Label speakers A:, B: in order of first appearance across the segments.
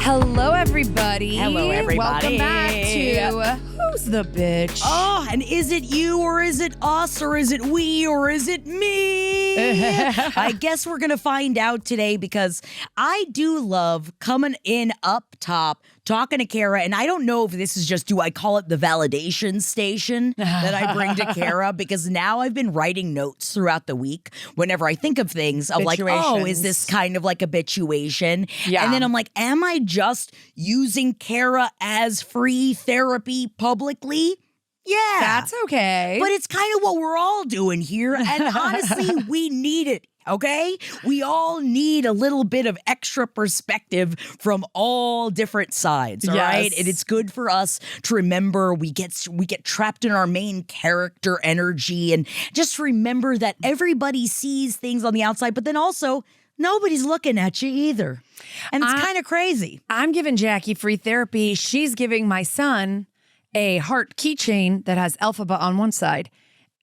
A: Hello, everybody.
B: Hello, everybody.
A: Welcome back to Who's the Bitch?
B: Oh, and is it you, or is it us, or is it we, or is it me? I guess we're going to find out today, because I do love coming in up top, talking to Kara, and I don't know if this is just, do I call it the validation station that I bring to Kara? Because now I've been writing notes throughout the week whenever I think of things of like, oh, is this kind of like a bitchuation?
A: Yeah.
B: And then I'm like, am I just using Kara as free therapy publicly? Yeah.
A: That's okay.
B: But it's kind of what we're all doing here. And honestly, we need it. Okay? We all need a little bit of extra perspective from all different sides, all right? And it's good for us to remember we get trapped in our main character energy, and just remember that everybody sees things on the outside, but then also nobody's looking at you either. And it's kind of crazy.
A: I'm giving Jackie free therapy. She's giving my son a heart keychain that has alphabet on one side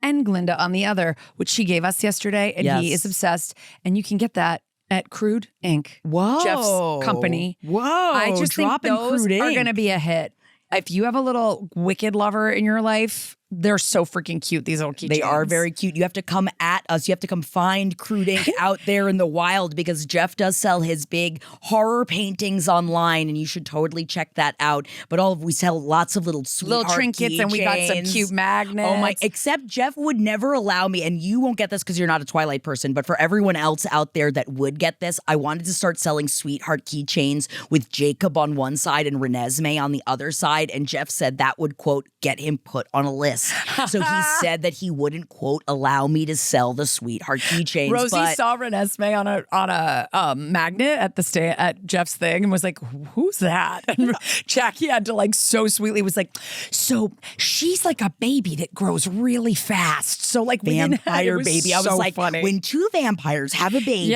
A: and Glinda on the other, which she gave us yesterday, and he is obsessed. And you can get that at Crude Ink.
B: Whoa.
A: Jeff's company.
B: Whoa.
A: I just think those
B: Crude
A: are
B: Ink.
A: going to be a hit. If you have a little wicked lover in your life, they're so freaking cute, these little keychains.
B: They are very cute. You have to come at us. You have to come find Crude Ink out there in the wild, because Jeff does sell his big horror paintings online, and you should totally check that out. But we sell lots of little sweetheart
A: trinkets,
B: keychains.
A: and we got some cute magnets.
B: Oh my! Except Jeff would never allow me, and you won't get this because you're not a Twilight person. But for everyone else out there that would get this, I wanted to start selling sweetheart keychains with Jacob on one side and Renesmee on the other side. And Jeff said that would, quote, get him put on a list. So he said that he wouldn't, quote, allow me to sell the sweetheart keychains.
A: Rosie saw Renesmee on a magnet at Jeff's thing and was like, "Who's that?" And Jackie had to so sweetly was like, "So she's like a baby that grows really fast." So
B: vampire baby. I was like,
A: funny.
B: When two vampires have a baby,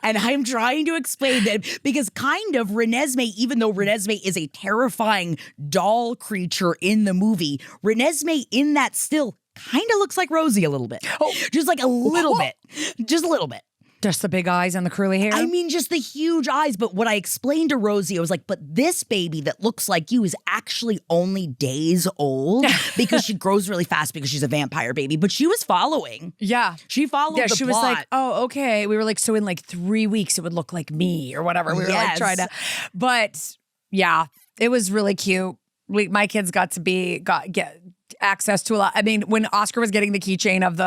B: and I'm trying to explain that, because kind of Renesmee, even though Renesmee is a terrifying doll creature in the movie, Renesmee in that still kind of looks like Rosie a little bit. Oh, just like a little bit. Just a little bit.
A: Just the big eyes and the curly hair?
B: I mean, just the huge eyes. But what I explained to Rosie, I was like, but this baby that looks like you is actually only days old, because she grows really fast because she's a vampire baby. But she was following.
A: Yeah.
B: She followed the
A: she
B: plot.
A: was like, oh, okay. We were like, so in 3 weeks, it would look like me or whatever. We were trying to. But yeah, it was really cute. My kids got get access to a lot. I mean, when Oscar was getting the keychain of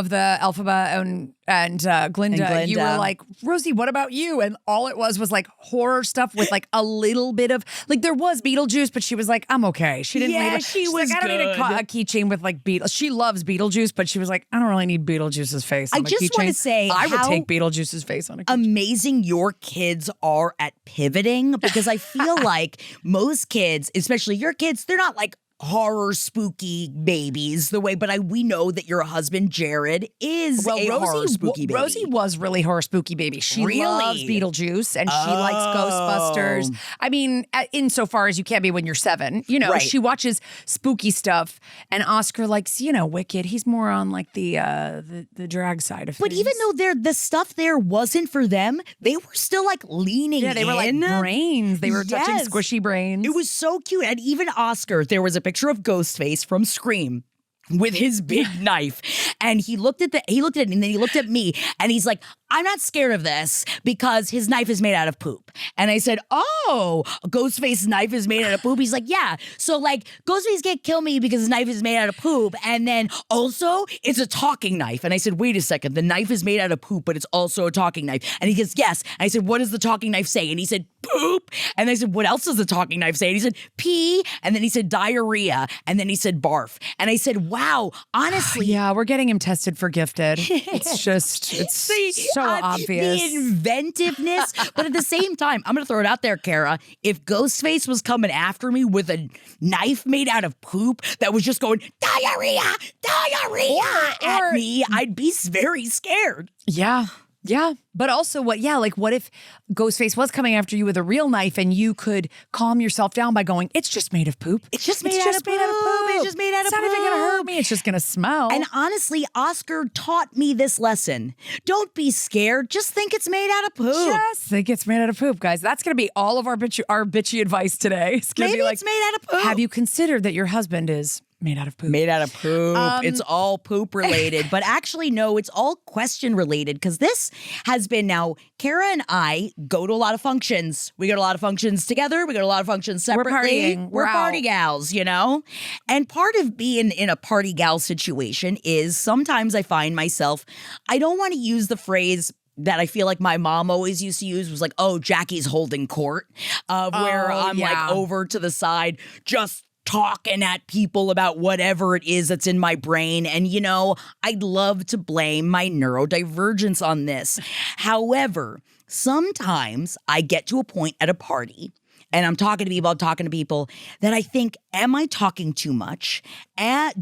A: the alphabet and Glinda, you were like, Rosie, what about you? And all it was horror stuff with a little bit of there was Beetlejuice, but she was like, I'm okay. She didn't leave it.
B: She was
A: like, I don't need a keychain with Beetlejuice. She loves Beetlejuice, but she was like, I don't really need Beetlejuice's face on a keychain.
B: I just want to say,
A: I would take Beetlejuice's face on a keychain.
B: Amazing your kids are at pivoting, because I feel like most kids, especially your kids, they're not horror spooky babies the way, but we know that your husband Jared is horror spooky baby.
A: Rosie was really horror spooky baby. She loves Beetlejuice, and she likes Ghostbusters. I mean, insofar as you can be when you're 7, she watches spooky stuff, and Oscar likes, Wicked. He's more on the drag side of things.
B: But even though the stuff there wasn't for them, they were still leaning in.
A: Yeah, they were brains. They were touching squishy brains.
B: It was so cute. And even Oscar, there was a picture of Ghostface from Scream with his big knife, and he looked at it, and then he looked at me, and he's like, I'm not scared of this because his knife is made out of poop. And I said, oh, Ghostface's knife is made out of poop? He's like, yeah. So Ghostface can't kill me because his knife is made out of poop. And then also it's a talking knife. And I said, wait a second, the knife is made out of poop, but it's also a talking knife. And he goes, yes. And I said, what does the talking knife say? And he said, poop. And I said, what else does the talking knife say? And he said, pee. And then he said, diarrhea. And then he said, barf. And I said, wow, honestly.
A: Yeah, we're getting him tested for gifted. It's so obvious.
B: The inventiveness. But at the same time, I'm going to throw it out there, Kara. If Ghostface was coming after me with a knife made out of poop that was just going, diarrhea at me, I'd be very scared.
A: Yeah. Yeah. But also what if Ghostface was coming after you with a real knife and you could calm yourself down by going, it's just made of poop.
B: It's just made out of poop. It's just made out of poop.
A: It's not even going to hurt me. It's just going to smell.
B: And honestly, Oscar taught me this lesson. Don't be scared. Just think it's made out of poop.
A: Just think it's made out of poop, guys. That's going to be all of our bitchy advice today. It's going to be like,
B: it's made out of poop.
A: Have you considered that your husband is made out of poop?
B: Made out of poop. It's all poop related. But actually, no, it's all question related because this has been now, Kara and I go to a lot of functions. We go to a lot of functions together. We go to a lot of functions separately.
A: We're partying.
B: We're party gals, you know? And part of being in a party gal situation is sometimes I find myself, I don't want to use the phrase that I feel like my mom always used to use was like, oh, Jackie's holding court, where I'm like over to the side, just talking at people about whatever it is that's in my brain. And, you know, I'd love to blame my neurodivergence on this. However, sometimes I get to a point at a party and I'm talking to people that I think, am I talking too much?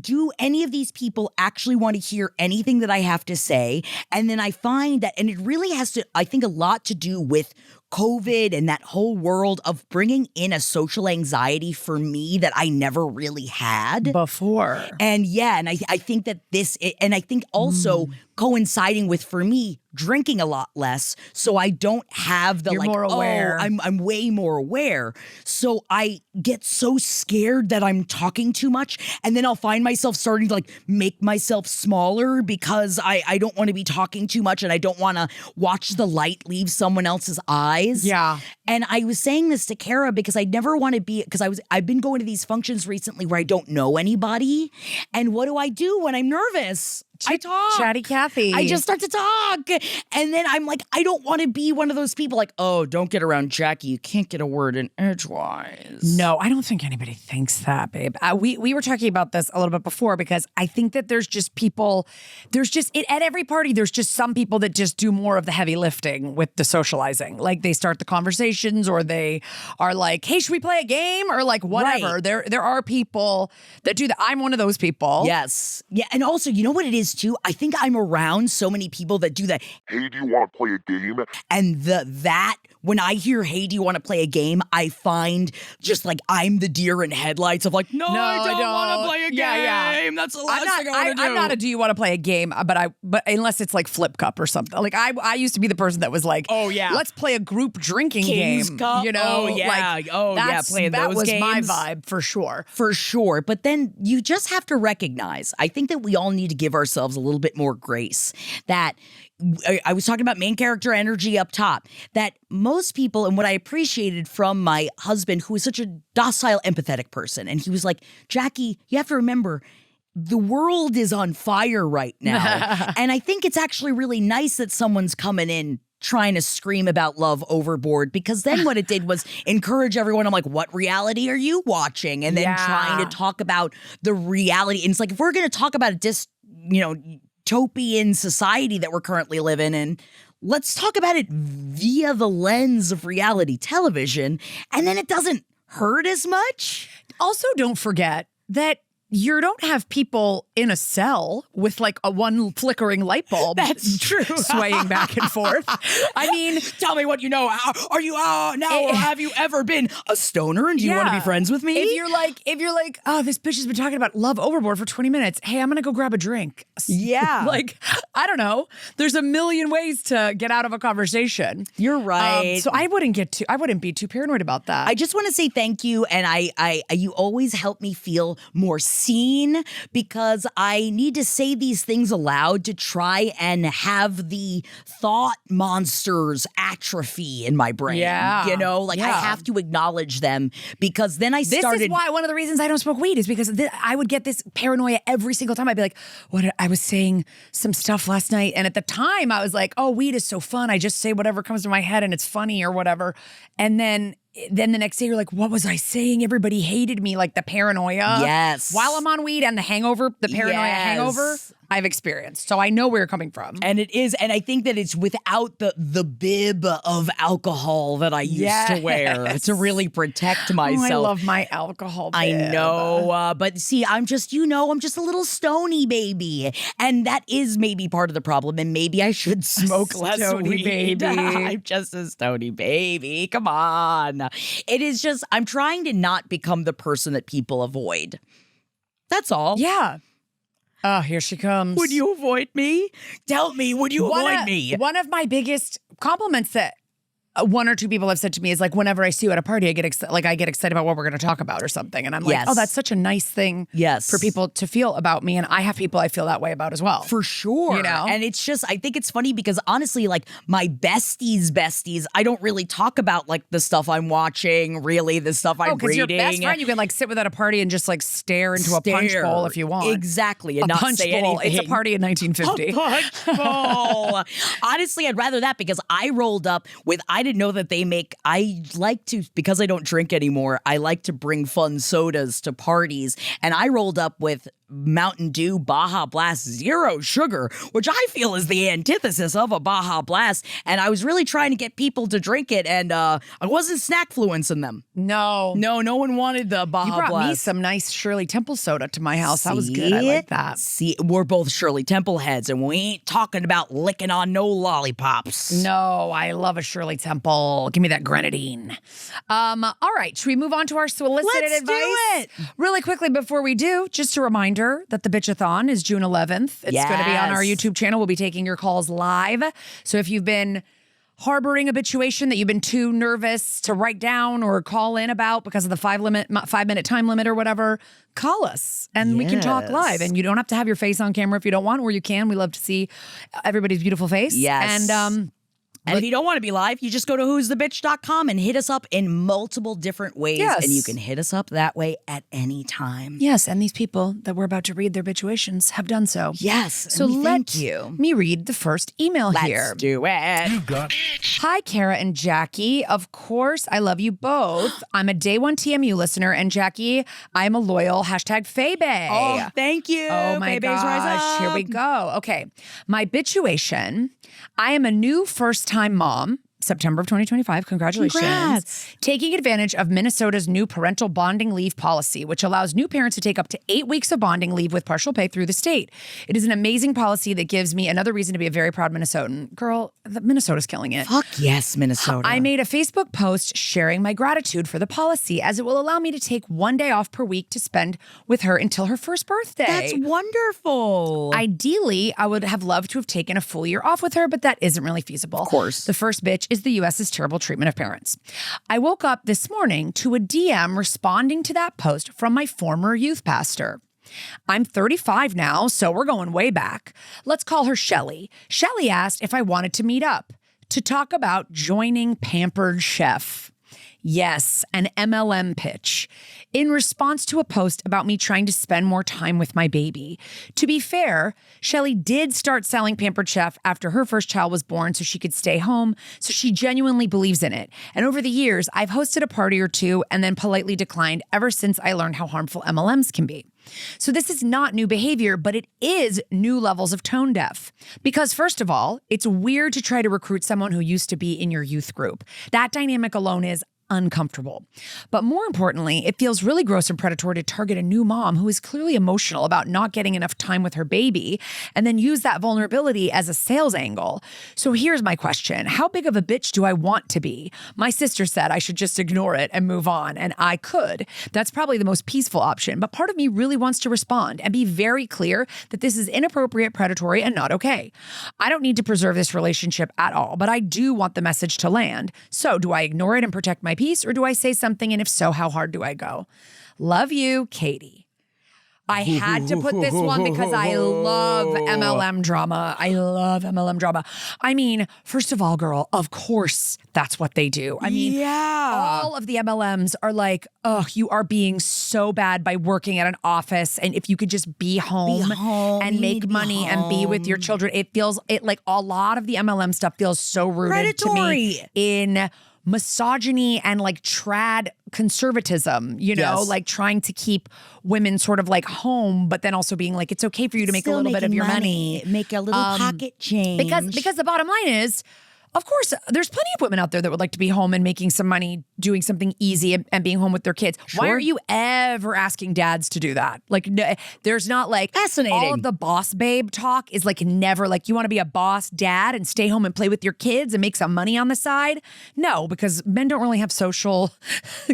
B: Do any of these people actually want to hear anything that I have to say? And then I find that, and it really has to, I think, a lot to do with COVID and that whole world of bringing in a social anxiety for me that I never really had
A: before.
B: And I think that and I think also coinciding with, for me, drinking a lot less, so I don't have the
A: You're more aware.
B: I'm way more aware. So I get so scared that I'm talking too much, and then I'll find myself starting to like make myself smaller because I don't want to be talking too much and I don't want to watch the light leave someone else's eyes.
A: Yeah.
B: And I was saying this to Kara because I never want to be, because I've been going to these functions recently where I don't know anybody. And what do I do when I'm nervous? I talk.
A: Chatty Cathy.
B: I just start to talk. And then I'm like, I don't want to be one of those people like, oh, don't get around Jackie. You can't get a word in edgewise.
A: No, I don't think anybody thinks that, babe. We were talking about this a little bit before because I think that there's just people, at every party, there's just some people that just do more of the heavy lifting with the socializing. Like they start the conversations or they are like, hey, should we play a game? Or like whatever.
B: Right.
A: There are people that do that. I'm one of those people.
B: Yes. Yeah. And also, you know what it is too? I think I'm around so many people that do that.
C: Hey, do you want to play a game?
B: And when I hear, hey, do you want to play a game? I find just like I'm the deer in headlights of like, no, I don't want to play a game.
A: Yeah.
B: That's the last thing I want to do.
A: I'm not a do you want to play a game, but unless it's like Flip Cup or something. Like I used to be the person that was like, oh yeah, let's play a group drinking
B: King's
A: game.
B: Cup.
A: You know,
B: oh yeah, playing
A: that
B: those
A: was
B: games.
A: my vibe for sure.
B: For sure. But then you just have to recognize, I think that we all need to give ourselves a little bit more grace. That I was talking about main character energy up top, that most people, and what I appreciated from my husband, who is such a docile, empathetic person, and he was like, Jackie, you have to remember, the world is on fire right now. And I think it's actually really nice that someone's coming in trying to scream about love overboard, because then what it did was encourage everyone. I'm like, what reality are you watching? And then trying to talk about the reality. And it's like, if we're going to talk about utopian society that we're currently living in, let's talk about it via the lens of reality television, and then it doesn't hurt as much.
A: Also, don't forget that you don't have people in a cell with like a one flickering light bulb.
B: That's true.
A: Swaying back and forth. I mean,
B: tell me what you know. Are you now, or have you ever been a stoner? And do you want to be friends with me?
A: If you're like, oh, this bitch has been talking about love overboard for 20 minutes. Hey, I'm gonna go grab a drink.
B: Yeah.
A: Like, I don't know. There's a million ways to get out of a conversation.
B: You're right.
A: So I wouldn't be too paranoid about that.
B: I just want to say thank you, and you always help me feel more seen, because I need to say these things aloud to try and have the thought monsters atrophy in my brain.
A: Yeah.
B: You know, like I have to acknowledge them, because then I started.
A: This is why one of the reasons I don't smoke weed is because I would get this paranoia every single time. I'd be like, I was saying some stuff last night, and at the time I was like, oh, weed is so fun. I just say whatever comes to my head and it's funny or whatever. And then the next day you're like, what was I saying? Everybody hated me, like the paranoia.
B: Yes.
A: While I'm on weed and the hangover, the paranoia hangover, I've experienced. So I know where you're coming from.
B: And it is, and I think that it's without the bib of alcohol that I used to wear to really protect myself.
A: I love my alcohol bib.
B: I know, but see, I'm just a little stony baby. And that is maybe part of the problem, and maybe I should smoke less weed.
A: Baby.
B: I'm just a stony baby. Come on. It is just, I'm trying to not become the person that people avoid. That's all.
A: Yeah. Oh, here she comes.
B: Would you avoid me? Tell me, would you avoid me?
A: One of my biggest compliments that one or two people have said to me is like, whenever I see you at a party, I get excited about what we're going to talk about or something. And I'm like, oh, that's such a nice thing for people to feel about me. And I have people I feel that way about as well.
B: For sure.
A: You know?
B: And it's just, I think it's funny because honestly, like my besties, I don't really talk about like the stuff I'm watching, really, the stuff I'm reading.
A: Your best friend, you can like sit with at a party and just like stare into a punch bowl if you want.
B: Exactly. And not say anything.
A: It's a party in 1950.
B: A punch bowl. Honestly, I'd rather that because I rolled up with, I didn't know that because I don't drink anymore, I like to bring fun sodas to parties. And I rolled up with Mountain Dew Baja Blast Zero Sugar, which I feel is the antithesis of a Baja Blast. And I was really trying to get people to drink it, and I wasn't snack-fluencing them.
A: No
B: one wanted the Baja Blast.
A: You brought me some nice Shirley Temple soda to my house. That was good. I like that.
B: See, we're both Shirley Temple heads, and we ain't talking about licking on no lollipops.
A: No, I love a Shirley Temple. Give me that grenadine. All right, should we move on to our solicited advice?
B: Let's do it.
A: Really quickly before we do, just a reminder that the Bitchathon is June 11th. It's going to be on our YouTube channel. We'll be taking your calls live. So if you've been harboring a bitchuation that you've been too nervous to write down or call in about because of the 5-minute time limit or whatever, call us and we can talk live. And you don't have to have your face on camera if you don't want, or you can. We love to see everybody's beautiful face.
B: Yes. And if you don't want to be live, you just go to who'sthebitch.com and hit us up in multiple different ways.
A: Yes.
B: And you can hit us up that way at any time.
A: Yes, and these people that we're about to read their bitchuations have done so.
B: Yes,
A: so
B: thank you.
A: Me read the first email here.
B: Let's do it.
A: Hi, Kara and Jackie. Of course, I love you both. I'm a day one TMU listener, and Jackie, I'm a loyal #Faybay.
B: Oh, thank you.
A: Oh my gosh,
B: rise up.
A: Here we go. Okay, my bitchuation. I am a new first-time mom, September of 2025. Congratulations.
B: Congrats.
A: Taking advantage of Minnesota's new parental bonding leave policy, which allows new parents to take up to 8 weeks of bonding leave with partial pay through the state. It is an amazing policy that gives me another reason to be a very proud Minnesotan. Girl, Minnesota's killing it.
B: Fuck yes, Minnesota.
A: I made a Facebook post sharing my gratitude for the policy, as it will allow me to take 1 day off per week to spend with her until her first birthday.
B: That's wonderful.
A: Ideally, I would have loved to have taken a full year off with her, but that isn't really feasible.
B: Of course.
A: The first bitch is the U.S.'s terrible treatment of parents. I woke up this morning to a DM responding to that post from my former youth pastor. I'm 35 now, so we're going way back. Let's call her Shelly. Shelly asked if I wanted to meet up to talk about joining Pampered Chef. Yes, an MLM pitch. In response to a post about me trying to spend more time with my baby. To be fair, Shelly did start selling Pampered Chef after her first child was born so she could stay home, so she genuinely believes in it. And over the years, I've hosted a party or two and then politely declined ever since I learned how harmful MLMs can be. So this is not new behavior, but it is new levels of tone deaf. Because first of all, it's weird to try to recruit someone who used to be in your youth group. That dynamic alone is uncomfortable. But more importantly, it feels really gross and predatory to target a new mom who is clearly emotional about not getting enough time with her baby and then use that vulnerability as a sales angle. So here's my question. How big of a bitch do I want to be? My sister said I should just ignore it and move on, and I could. That's probably the most peaceful option, but part of me really wants to respond and be very clear that this is inappropriate, predatory, and not okay. I don't need to preserve this relationship at all, but I do want the message to land. So do I ignore it and protect my peace, or do I say something? And if so, how hard do I go? Love you, Katie. I had to put this one because I love MLM drama. I love MLM drama. I mean, first of all, girl, of course that's what they do. I mean, all of the MLMs are like, oh, you are being so bad by working at an office. And if you could just be home and make money and be with your children, it like a lot of the MLM stuff feels so rooted to me in misogyny and like trad conservatism, you know,
B: Yes.
A: like trying to keep women sort of like home, but then also being like, it's okay for you to make a
B: Still
A: little bit of
B: making
A: your money.
B: Make a little pocket change.
A: Because the bottom line is, of course, there's plenty of women out there that would like to be home and making some money, doing something easy and being home with their kids. Why
B: Sure.
A: aren't you ever asking dads to do that? Like, there's not like
B: Fascinating.
A: all of the boss babe talk is like never like you want to be a boss dad and stay home and play with your kids and make some money on the side. No, because men don't really have social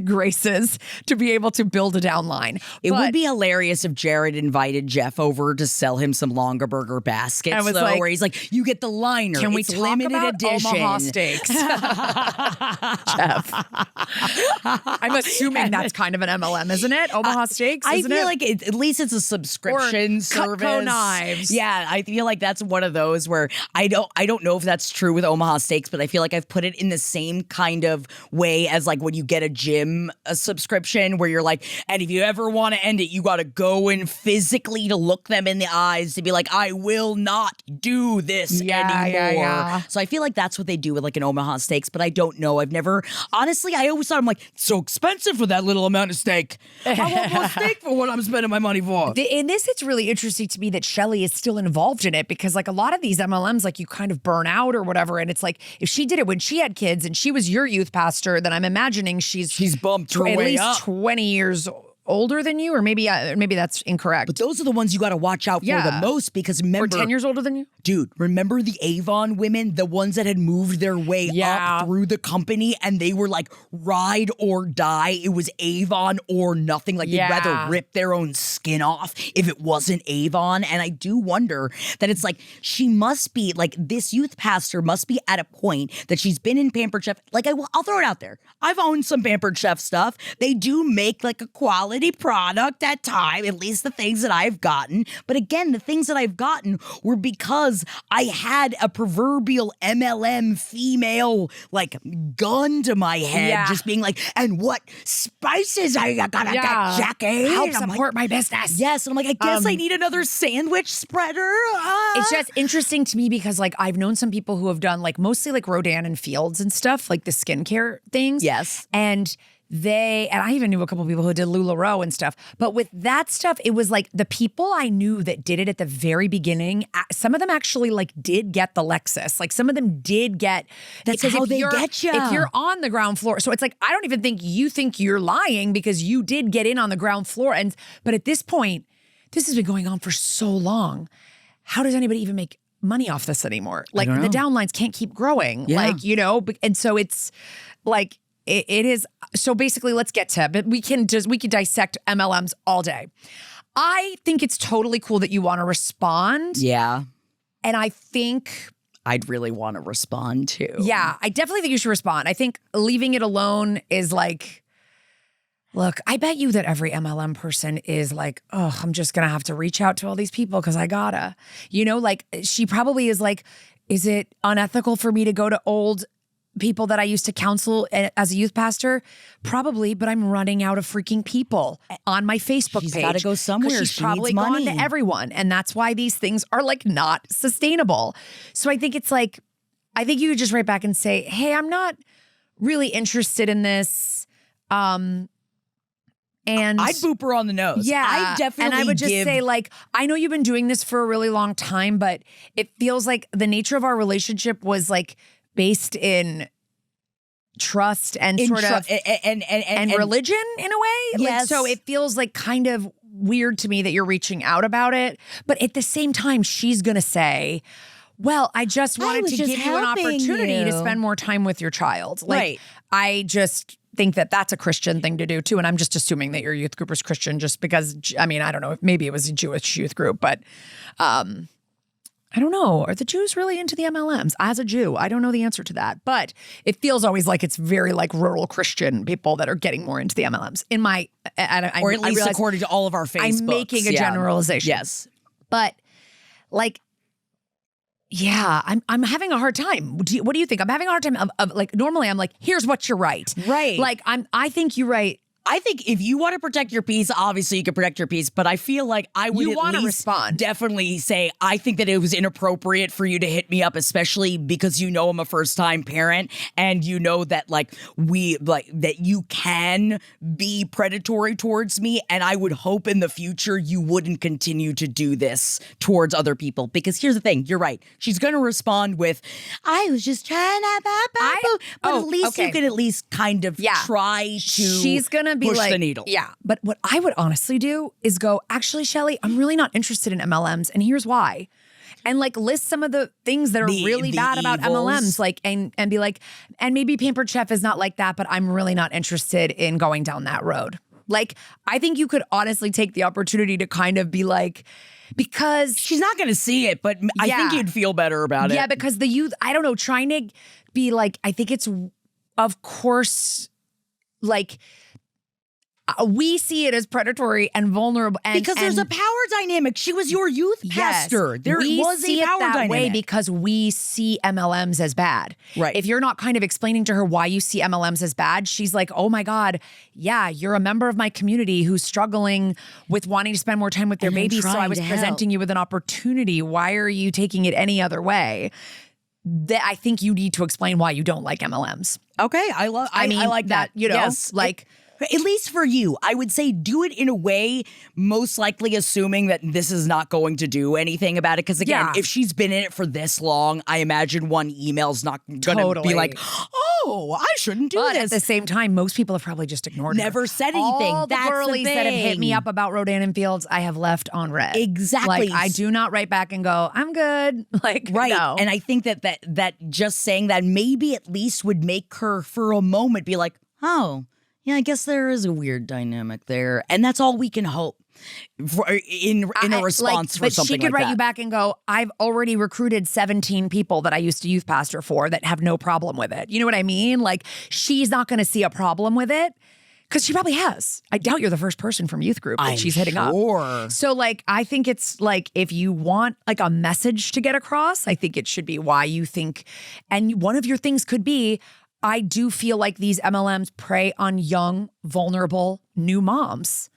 A: graces to be able to build a downline.
B: It would be hilarious if Jared invited Jeff over to sell him some Longer baskets,
A: I was
B: though,
A: like,
B: where he's like, you get the liner.
A: Can we
B: It's
A: talk
B: limited
A: about
B: edition.
A: Omaha steaks? Jeff. I'm assuming that's kind of an MLM, isn't it? Omaha steaks,
B: I
A: isn't
B: feel
A: it?
B: like at least it's a subscription service.
A: Cutco knives.
B: Yeah, I feel like that's one of those where I don't know if that's true with Omaha Steaks, but I feel like I've put it in the same kind of way as like when you get a subscription where you're like, and if you ever want to end it, you got to go in physically to look them in the eyes to be like, I will not do this anymore.
A: Yeah.
B: So I feel like that's what they do with like an Omaha Steaks, but I don't know. I've never, honestly, I always thought I'm like, it's so expensive for that little amount of steak. I want more steak for what I'm spending my money for.
A: In this, it's really interesting to me that Shelly is still involved in it because like a lot of these MLMs, like you kind of burn out or whatever. And it's like, if she did it when she had kids and she was your youth pastor, then I'm imagining she's
B: bumped her
A: at
B: way
A: least
B: up.
A: 20 years older than you, or maybe that's incorrect.
B: But those are the ones you got to watch out for the most because remember,
A: or 10 years older than you?
B: Dude, remember the Avon women, the ones that had moved their way up through the company and they were like ride or die. It was Avon or nothing. Like they'd rather rip their own skin off if it wasn't Avon. And I do wonder that it's like she must be like this youth pastor must be at a point that she's been in Pampered Chef. Like I'll throw it out there. I've owned some Pampered Chef stuff. They do make like a quality product at time, at least the things that I've gotten. But again, the things that I've gotten were because I had a proverbial MLM female like gun to my head, just being like, and what spices are you gonna get, Jackie?
A: Help
B: And I'm
A: support my business.
B: Yes, and I'm like, I guess I need another sandwich spreader.
A: It's just interesting to me because like I've known some people who have done like mostly like Rodan and Fields and stuff, like the skincare things.
B: Yes.
A: And I even knew a couple of people who did LuLaRoe and stuff. But with that stuff, it was like the people I knew that did it at the very beginning, some of them actually like did get the Lexus. Like some of them did get.
B: That's how they get you.
A: If you're on the ground floor. So it's like, I don't even think you think you're lying because you did get in on the ground floor. But at this point, this has been going on for so long. How does anybody even make money off this anymore? Like the downlines can't keep growing.
B: Yeah.
A: Like, you know, and so it's like, it is. So basically, let's get to it. But we can dissect MLMs all day. I think it's totally cool that you want to respond.
B: Yeah.
A: And I think
B: I'd really want to respond too.
A: Yeah, I definitely think you should respond. I think leaving it alone is like, look, I bet you that every MLM person is like, oh, I'm just going to have to reach out to all these people because I gotta. You know, like she probably is like, is it unethical for me to go to old people that I used to counsel as a youth pastor? Probably, but I'm running out of freaking people on my Facebook
B: She's
A: page.
B: got to go somewhere.
A: She's
B: She
A: probably
B: needs
A: gone
B: money.
A: to everyone. And that's why these things are like not sustainable. So I think it's like, I think you could just write back and say, hey, I'm not really interested in this. And
B: I'd boop her on the nose.
A: yeah,
B: I definitely
A: and I would just say like, I know you've been doing this for a really long time, but it feels like the nature of our relationship was like based in trust and sort of and religion in a way.
B: Yes.
A: Like, so it feels like kind of weird to me that you're reaching out about it. But at the same time, she's going to say, well, I just wanted
B: was
A: to
B: just
A: give you an
B: helping
A: opportunity to
B: you.
A: spend more time with your child. Like,
B: Right.
A: I just think that that's a Christian thing to do too. And I'm just assuming that your youth group was Christian just because, I mean, I don't know, maybe it was a Jewish youth group, but I don't know. Are the Jews really into the MLMs? As a Jew, I don't know the answer to that. But it feels always like it's very like rural Christian people that are getting more into the MLMs. In my,
B: or at least according to all of our Facebooks.
A: I'm making a generalization.
B: Yes.
A: But like, yeah, I'm having a hard time. What do you think? I'm having a hard time of like, normally I'm like, here's what you're right.
B: Right.
A: Like I think you're right.
B: I think if you want to protect your peace, obviously you can protect your peace, but I feel like I would
A: You
B: at
A: want to
B: least
A: respond.
B: definitely say, I think that it was inappropriate for you to hit me up, especially because you know I'm a first-time parent and you know that that you can be predatory towards me, and I would hope in the future you wouldn't continue to do this towards other people. Because here's the thing, you're right. She's going to respond with, I was just trying to, but at least you can at least kind of try to
A: She's gonna be
B: push
A: like,
B: the needle.
A: Yeah. But what I would honestly do is go, actually, Shelly, I'm really not interested in MLMs, and here's why. And like list some of the things that are really bad about MLMs, like and be like, and maybe Pampered Chef is not like that, but I'm really not interested in going down that road. Like, I think you could honestly take the opportunity to kind of be like, because
B: she's not going to see it, but I think you'd feel better about it.
A: Yeah, because the youth, I don't know, trying to be like, I think it's, of course, like, we see it as predatory and vulnerable.
B: Because there's a power dynamic. She was your youth pastor. There
A: we
B: was
A: see
B: a power
A: it that
B: dynamic.
A: way because we see MLMs as bad.
B: Right.
A: If you're not kind of explaining to her why you see MLMs as bad, she's like, oh my God, yeah, you're a member of my community who's struggling with wanting to spend more time with their baby. So I was presenting you with an opportunity. Why are you taking it any other way? That I think you need to explain why you don't like MLMs.
B: Okay, I like that.
A: You know,
B: yes.
A: like.
B: At least for you, I would say do it in a way, most likely assuming that this is not going to do anything about it. Because again, if she's been in it for this long, I imagine one email's not going to be like, oh, I shouldn't do
A: this.
B: this.
A: At the same time, most people have probably just ignored her.
B: Never said anything.
A: All the girlies that have hit me up about Rodan and Fields, I have left on red.
B: Exactly.
A: Like, I do not write back and go, I'm good. Like,
B: right.
A: No.
B: And I think that just saying that maybe at least would make her for a moment be like, oh, yeah, I guess there is a weird dynamic there. And that's all we can hope for in a response for something like that.
A: But she could write you back and go, I've already recruited 17 people that I used to youth pastor for that have no problem with it. You know what I mean? Like, she's not going to see a problem with it because she probably has. I doubt you're the first person from youth group that she's hitting up. So, like, I think it's like, if you want like a message to get across, I think it should be why you think, and one of your things could be, I do feel like these MLMs prey on young, vulnerable, new moms.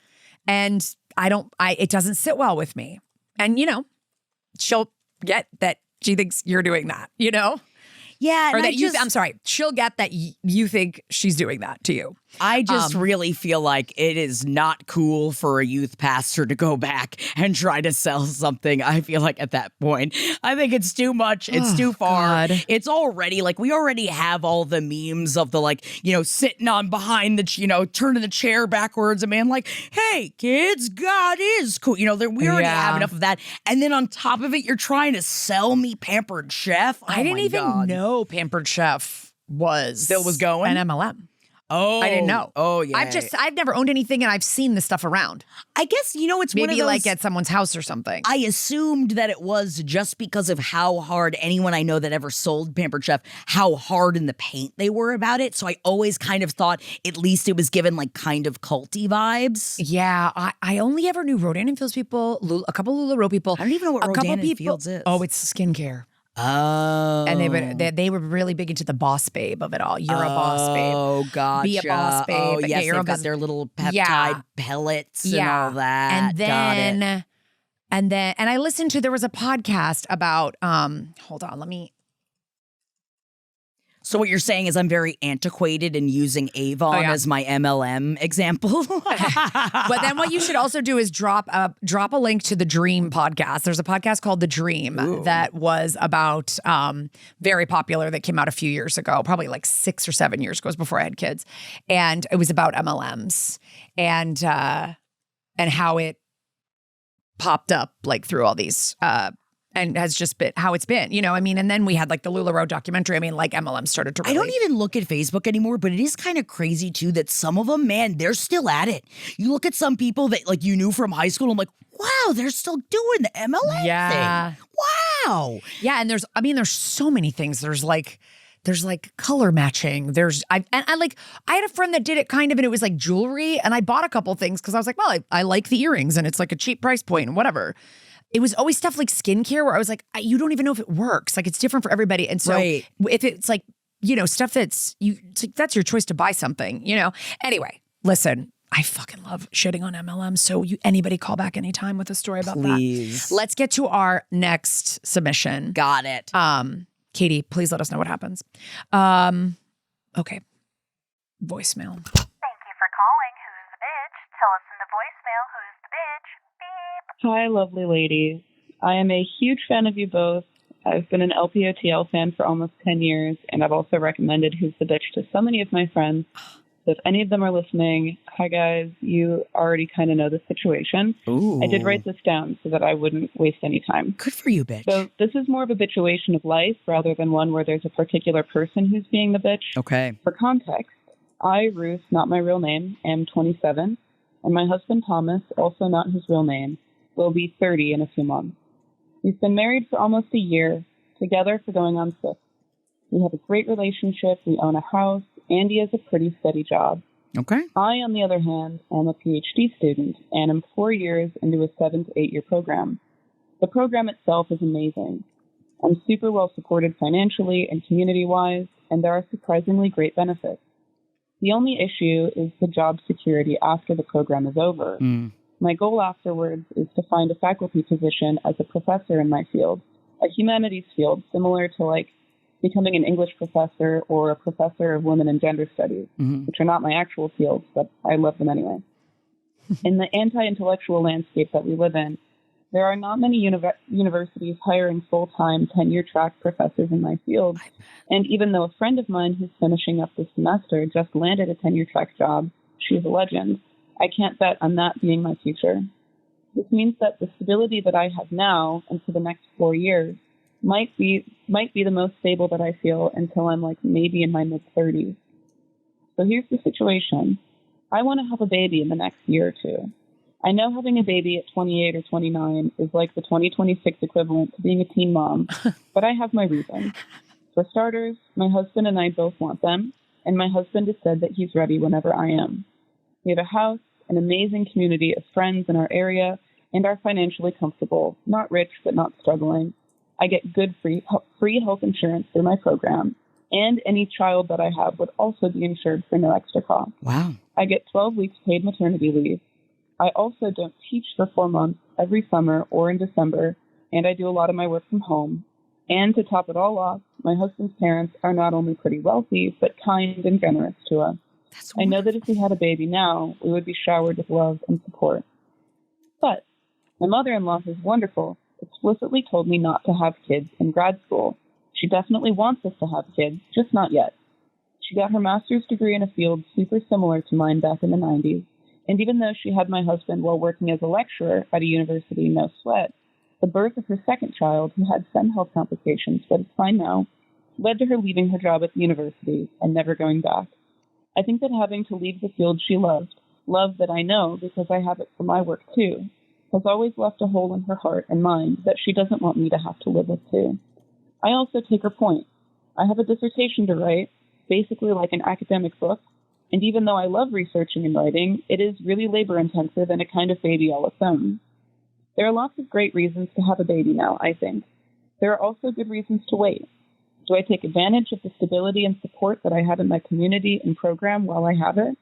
A: And it doesn't sit well with me. And, you know, she'll get that she thinks you're doing that, you know?
B: Yeah.
A: Or that I'm sorry, she'll get that you think she's doing that to you.
B: I just really feel like it is not cool for a youth pastor to go back and try to sell something. I feel like at that point, I think it's too much. It's too far.
A: God.
B: It's already like, we already have all the memes of the, like, you know, sitting on behind the, you know, turning the chair backwards and being like, hey, kids, God is cool. You know, we already have enough of that. And then on top of it, you're trying to sell me Pampered Chef.
A: I didn't even know Pampered Chef
B: still was going
A: an MLM.
B: Oh,
A: I didn't know.
B: Oh, yeah.
A: I've never owned anything, and I've seen the stuff around.
B: I guess, you know, it's
A: maybe
B: one of those,
A: like at someone's house or something.
B: I assumed that it was just because of how hard anyone I know that ever sold Pampered Chef, how hard in the paint they were about it. So I always kind of thought at least it was given like kind of culty vibes.
A: Yeah, I only ever knew Rodan and Fields people, a couple LuLaRoe people.
B: I don't even know what Rodan and Fields is.
A: Oh, it's skincare.
B: Oh.
A: And they were really big into the boss babe of it all. You're a boss babe.
B: Oh, gotcha.
A: Be a boss babe.
B: Oh, yes, they've got their little peptide pellets and all that.
A: And then, and I listened to, there was a podcast about, hold on, let me.
B: So what you're saying is I'm very antiquated in using Avon as my MLM example.
A: But then what you should also do is drop a link to the Dream podcast. There's a podcast called The Dream that was about very popular, that came out a few years ago, probably like 6 or 7 years ago. It was before I had kids. And it was about MLMs and how it popped up like through all these and has just been how it's been, you know, I mean, and then we had like the LuLaRoe documentary. I mean, like MLM started to really.
B: I don't even look at Facebook anymore, but it is kind of crazy too that some of them, man, they're still at it. You look at some people that like you knew from high school, I'm like, wow, they're still doing the MLM thing. Wow.
A: Yeah, and there's so many things. There's like color matching. I had a friend that did it kind of, and it was like jewelry, and I bought a couple things because I was like, well, I like the earrings and it's like a cheap price point and whatever. It was always stuff like skincare where I was like, you don't even know if it works. Like, it's different for everybody. And so if it's like, you know, stuff that's your choice to buy something, you know. Anyway, listen, I fucking love shitting on MLM. So anybody call back anytime with a story about
B: Please.
A: that. Let's get to our next submission.
B: Got it.
A: Katie, please let us know what happens. Okay. Voicemail.
C: Thank you for calling Who's the Bitch. Tell us in the voicemail who's the bitch. Beep.
D: Hi, lovely ladies. I am a huge fan of you both. I've been an LPOTL fan for almost 10 years, and I've also recommended Who's the Bitch to so many of my friends. So if any of them are listening, hi guys, you already kind of know the situation.
B: Ooh.
D: I did write this down so that I wouldn't waste any time.
B: Good for you, bitch.
D: So this is more of a bitchuation of life rather than one where there's a particular person who's being the bitch.
B: Okay.
D: For context, I, Ruth, not my real name, am 27, and my husband Thomas, also not his real name, will be 30 in a few months. We've been married for almost a year, together for going on 6. We have a great relationship, we own a house, and he has a pretty steady job.
B: Okay.
D: I, on the other hand, am a PhD student and am 4 years into a 7 to 8 year program. The program itself is amazing. I'm super well supported financially and community-wise, and there are surprisingly great benefits. The only issue is the job security after the program is over. My goal afterwards is to find a faculty position as a professor in my field, a humanities field similar to like becoming an English professor or a professor of women and gender studies, which are not my actual fields, but I love them anyway. In the anti-intellectual landscape that we live in, there are not many universities hiring full-time tenure-track professors in my field. And even though a friend of mine who's finishing up this semester just landed a tenure-track job, she's a legend, I can't bet on that being my future. This means that the stability that I have now and for the next 4 years might be the most stable that I feel until I'm like maybe in my mid-30s. So here's the situation. I want to have a baby in the next year or two. I know having a baby at 28 or 29 is like the 2026 equivalent to being a teen mom, but I have my reasons. For starters, my husband and I both want them, and my husband has said that he's ready whenever I am. We have a house, an amazing community of friends in our area, and are financially comfortable, not rich but not struggling. I get good free health insurance through my program, and any child that I have would also be insured for no extra cost.
B: Wow.
D: I get 12 weeks paid maternity leave. I also don't teach for 4 months every summer or in December, and I do a lot of my work from home. And to top it all off, my husband's parents are not only pretty wealthy, but kind and generous to us. I know that if we had a baby now, we would be showered with love and support. But my mother-in-law, who's wonderful, explicitly told me not to have kids in grad school. She definitely wants us to have kids, just not yet. She got her master's degree in a field super similar to mine back in the 90s. And even though she had my husband while working as a lecturer at a university, no sweat, the birth of her second child, who had some health complications, but is fine now, led to her leaving her job at the university and never going back. I think that having to leave the field she loved, love that I know because I have it for my work too, has always left a hole in her heart and mind that she doesn't want me to have to live with too. I also take her point. I have a dissertation to write, basically like an academic book, and even though I love researching and writing, it is really labor-intensive and a kind of baby all its own. There are lots of great reasons to have a baby now, I think. There are also good reasons to wait. Do I take advantage of the stability and support that I have in my community and program while I have it?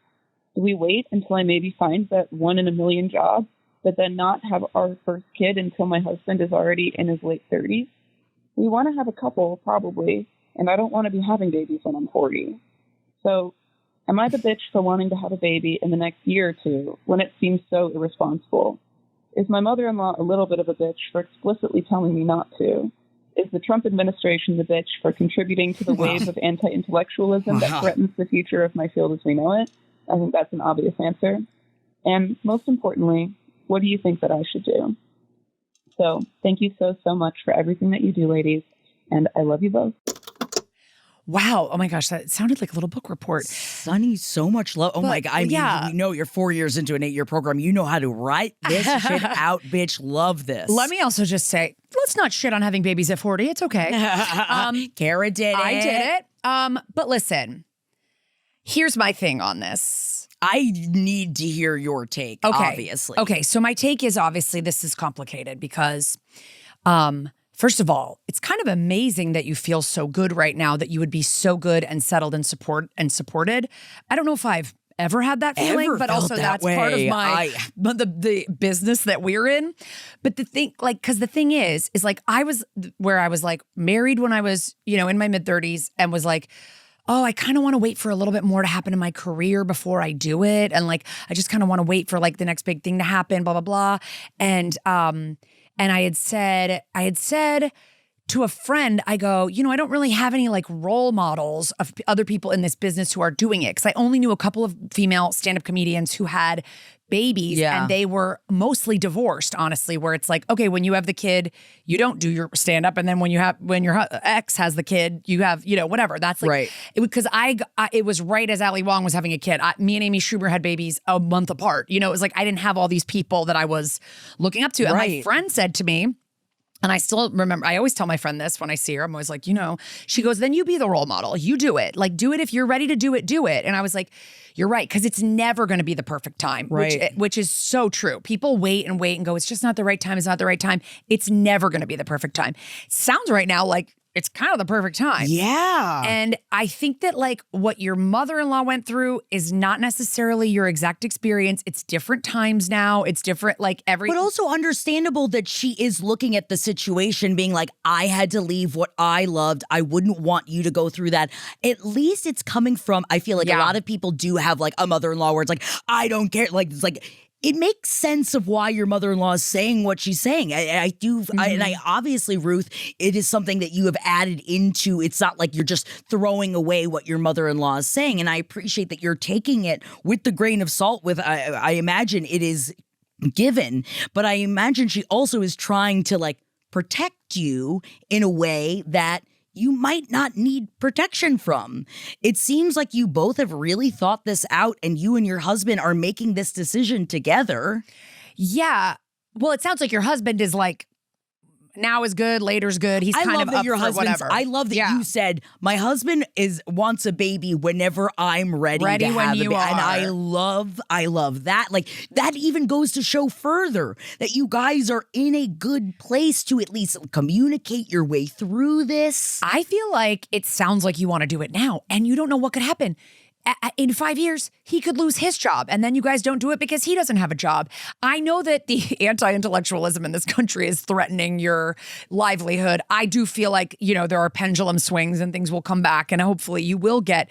D: Do we wait until I maybe find that 1 in a million job, but then not have our first kid until my husband is already in his late 30s? We want to have a couple, probably, and I don't want to be having babies when I'm 40. So, am I the bitch for wanting to have a baby in the next year or two when it seems so irresponsible? Is my mother-in-law a little bit of a bitch for explicitly telling me not to? Is the Trump administration the bitch for contributing to the wave of anti-intellectualism that threatens the future of my field as we know it? I think that's an obvious answer. And most importantly, what do you think that I should do? So thank you so, so much for everything that you do, ladies. And I love you both.
A: Wow. Oh my gosh, that sounded like a little book report.
B: Sunny, so much love. Oh my God. I mean, we know you're 4 years into an 8-year program. You know how to write this shit out, bitch. Love this.
A: Let me also just say, let's not shit on having babies at 40. It's okay.
B: Kara did it.
A: I did it. But listen, here's my thing on this.
B: I need to hear your take, obviously.
A: Okay, so my take is obviously this is complicated because first of all, it's kind of amazing that you feel so good right now, that you would be so good and settled and supported. I don't know if I've ever had that feeling, but also that's part of the business that we're in. But the thing, like, because the thing is like I was like married when I was, in my mid-30s and was like, oh, I kind of want to wait for a little bit more to happen in my career before I do it. And like, I just kind of want to wait for like the next big thing to happen, blah, blah, blah. And I had said to a friend, I go, I don't really have any like role models of other people in this business who are doing it. Cause I only knew a couple of female stand-up comedians who had babies and they were mostly divorced, honestly, where it's like, okay, when you have the kid, you don't do your stand-up. And then when your ex has the kid, you have, whatever. That's like,
B: right.
A: Because it was right as Ali Wong was having a kid. Me and Amy Schumer had babies a month apart. It was like, I didn't have all these people that I was looking up to. And my friend said to me, and I still remember, I always tell my friend this when I see her. I'm always like, she goes, then you be the role model. You do it. Like, do it if you're ready to do it, do it. And I was like, you're right. Because it's never going to be the perfect time, which is so true. People wait and go, it's just not the right time. It's not the right time. It's never going to be the perfect time. Sounds right now like it's kind of the perfect time.
B: Yeah.
A: And I think that like what your mother-in-law went through is not necessarily your exact experience. It's different times now. It's different like
B: But also understandable that she is looking at the situation being like, I had to leave what I loved. I wouldn't want you to go through that. At least it's coming from, I feel like a lot of people do have like a mother-in-law where it's like, I don't care. Like, it's like, it makes sense of why your mother-in-law is saying what she's saying. I do. And I obviously, Ruth, it is something that you have added into. It's not like you're just throwing away what your mother-in-law is saying. And I appreciate that you're taking it with the grain of salt with, I imagine it is given, but I imagine she also is trying to like protect you in a way that you might not need protection from. It seems like you both have really thought this out and you and your husband are making this decision together.
A: Yeah. Well, it sounds like your husband is like, now is good, later's good. He's kind of up for whatever.
B: I love that you said, my husband wants a baby whenever I'm ready to have
A: when
B: a
A: you
B: baby.
A: are.
B: And I love that. Like, that even goes to show further that you guys are in a good place to at least communicate your way through this.
A: I feel like it sounds like you want to do it now and you don't know what could happen. In 5 years, he could lose his job and then you guys don't do it because he doesn't have a job. I know that the anti-intellectualism in this country is threatening your livelihood. I do feel like, there are pendulum swings and things will come back and hopefully you will get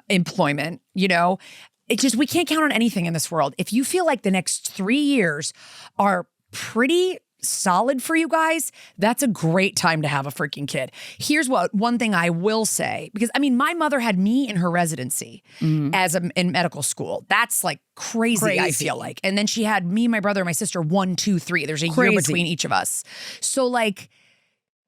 A: employment, It's just, we can't count on anything in this world. If you feel like the next 3 years are pretty solid for you guys, that's a great time to have a freaking kid. Here's one thing I will say, because my mother had me in her residency in medical school. That's like crazy, I feel like. And then she had me, my brother, and my sister 1, 2, 3. There's a year between each of us. So like,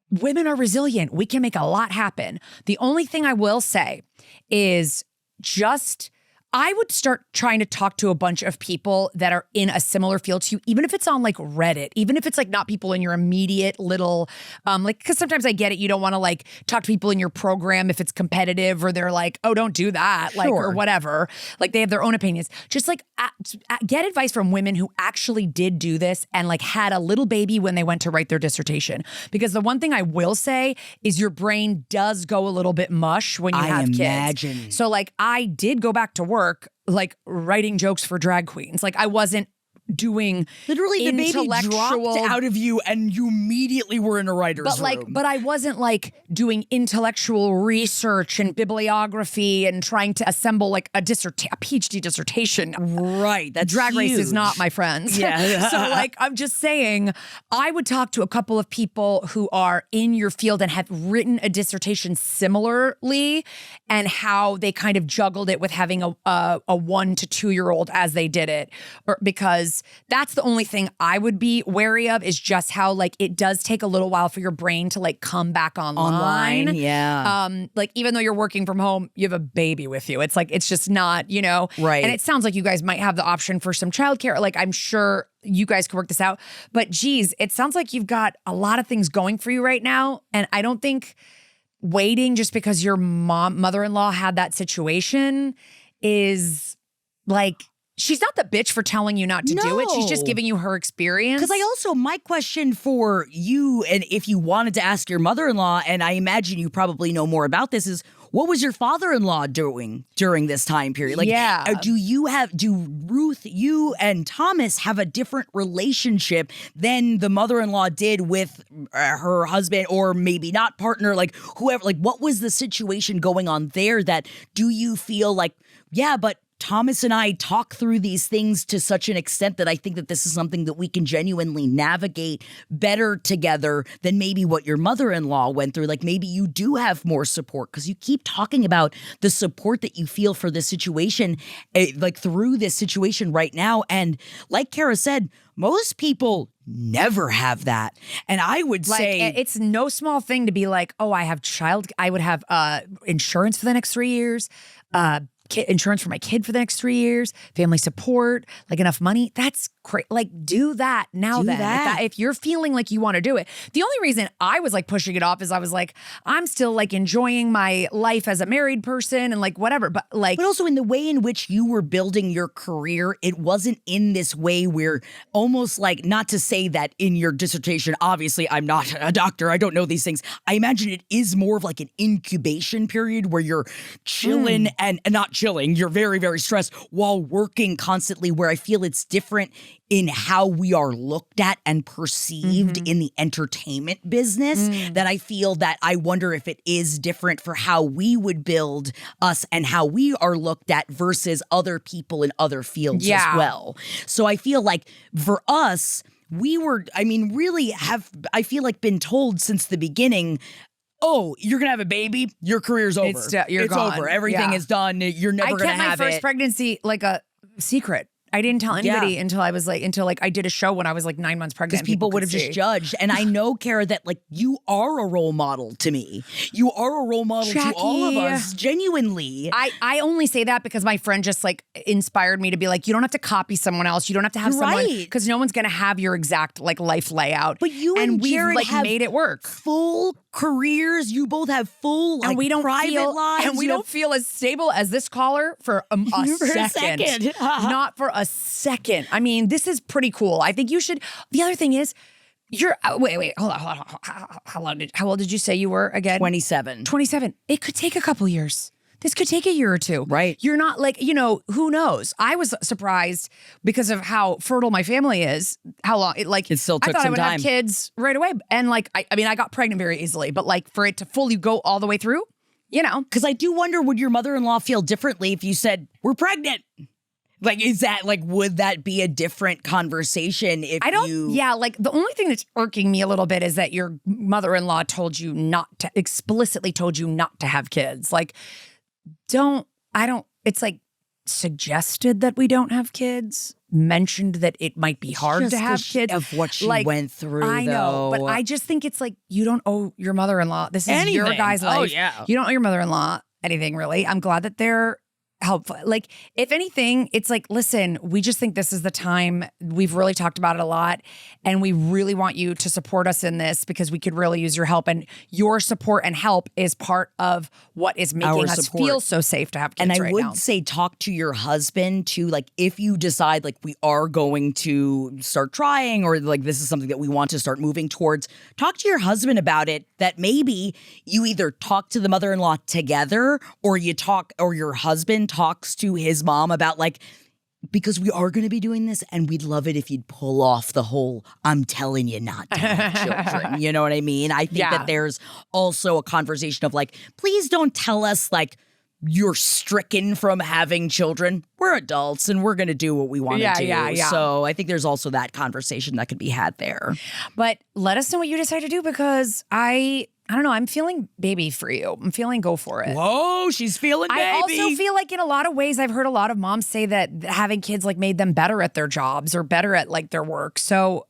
A: women are resilient. We can make a lot happen. The only thing I will say is just, I would start trying to talk to a bunch of people that are in a similar field to you, even if it's on like Reddit, even if it's like not people in your immediate little, because sometimes I get it. You don't want to like talk to people in your program if it's competitive or they're like, oh, don't do that, like, or whatever. Like they have their own opinions. Just like get advice from women who actually did do this and like had a little baby when they went to write their dissertation. Because the one thing I will say is your brain does go a little bit mush when you have kids. So like I did go back to work, like writing jokes for drag queens. Like I wasn't doing
B: literally the baby dropped out of you and you immediately were in a writer's room.
A: But I wasn't like doing intellectual research and bibliography and trying to assemble like a PhD dissertation.
B: Right. That's
A: Drag
B: huge.
A: Race is not my friends.
B: Yeah.
A: So like, I'm just saying, I would talk to a couple of people who are in your field and have written a dissertation similarly and how they kind of juggled it with having a 1 to 2 year old as they did it, because that's the only thing I would be wary of is just how like it does take a little while for your brain to like come back online.
B: Yeah.
A: Like even though you're working from home, you have a baby with you. It's like, it's just not,
B: Right.
A: And it sounds like you guys might have the option for some childcare. Like I'm sure you guys could work this out, but geez, it sounds like you've got a lot of things going for you right now. And I don't think waiting just because your mother-in-law had that situation is like, she's not the bitch for telling you not to do it. She's just giving you her experience.
B: Because my question for you, and if you wanted to ask your mother-in-law, and I imagine you probably know more about this, is What was your father-in-law doing during this time period? Like, do Ruth, you and Thomas have a different relationship than the mother-in-law did with her husband, or maybe not partner, like whoever? Like, what was the situation going on there? That do you feel like, yeah, but Thomas and I talk through these things to such an extent that I think that this is something that we can genuinely navigate better together than maybe what your mother-in-law went through. Like, maybe you do have more support, because you keep talking about the support that you feel for this situation, like through this situation right now. And like Kara said, most people never have that. And I would say
A: it's no small thing to be like, oh, I would have insurance for the next 3 years, insurance for my kid for the next 3 years, family support, like enough money. That's crazy. Like, do that now. If you're feeling like you want to do it. The only reason I was like pushing it off is I was like, I'm still like enjoying my life as a married person and like whatever. But
B: also in the way in which you were building your career, it wasn't in this way where almost like, not to say that in your dissertation, obviously I'm not a doctor, I don't know these things. I imagine it is more of like an incubation period where you're chilling and not chilling. You're very, very stressed while working constantly, where I feel it's different in how we are looked at and perceived in the entertainment business, that I feel that I wonder if it is different for how we would build us and how we are looked at versus other people in other fields as well. So I feel like for us, we were, really have, I feel like, been told since the beginning, oh, you're going to have a baby, your career's over. It's
A: gone.
B: over. Everything is done. You're never going to have it.
A: I kept my first pregnancy like a secret. I didn't tell anybody until I did a show when I was like 9 months pregnant.
B: Because people would have just judged. And I know, Kara, that like you are a role model to me. You are a role model to all of us, genuinely.
A: I only say that because my friend just like inspired me to be like, you don't have to copy someone else. You don't have to have someone, because no one's going to have your exact like life layout.
B: But you and Jared
A: like
B: have
A: made it work.
B: Full careers. You both have full like,
A: and we don't
B: private lives.
A: And we don't feel as stable as this caller for a second. Not for a second. I mean, this is pretty cool. I think you should. The other thing is, you're wait, hold on. How old did you say you were again?
B: 27.
A: 27. It could take a couple years. This could take a year or two.
B: Right.
A: You're not like, who knows? I was surprised because of how fertile my family is. How long it
B: still took
A: I thought
B: some
A: I would
B: time.
A: have kids right away. And like, I got pregnant very easily, but like for it to fully go all the way through,
B: Because I do wonder, would your mother-in-law feel differently if you said, we're pregnant? Like, is that like, would that be a different conversation if
A: like the only thing that's irking me a little bit is that your mother-in-law explicitly told you not to have kids. Like, it's like suggested that we don't have kids, mentioned that it might be hard to have kids.
B: Of what she went through,
A: I know, but I just think it's like, you don't owe your mother-in-law, this is your guy's life.
B: Oh, yeah.
A: You don't owe your mother-in-law anything, really. I'm glad that they're helpful. Like, if anything, it's like, listen, we just think this is the time. We've really talked about it a lot, and we really want you to support us in this because we could really use your help. And your support and help is part of what is making us feel so safe to have kids
B: right now. And I would say talk to your husband too. Like, if you decide like we are going to start trying, or like this is something that we want to start moving towards, talk to your husband about it. That maybe you either talk to the mother-in-law together, or your husband talks to his mom about like, because we are going to be doing this and we'd love it if you'd pull off the whole, I'm telling you not to have children. You know what I mean? I think that there's also a conversation of like, please don't tell us like you're stricken from having children. We're adults and we're going to do what we want to do. Yeah. So I think there's also that conversation that could be had there.
A: But let us know what you decide to do, because I don't know. I'm feeling baby for you. I'm feeling go for it.
B: Whoa, she's feeling baby.
A: I also feel like in a lot of ways, I've heard a lot of moms say that having kids like made them better at their jobs or better at like their work. So,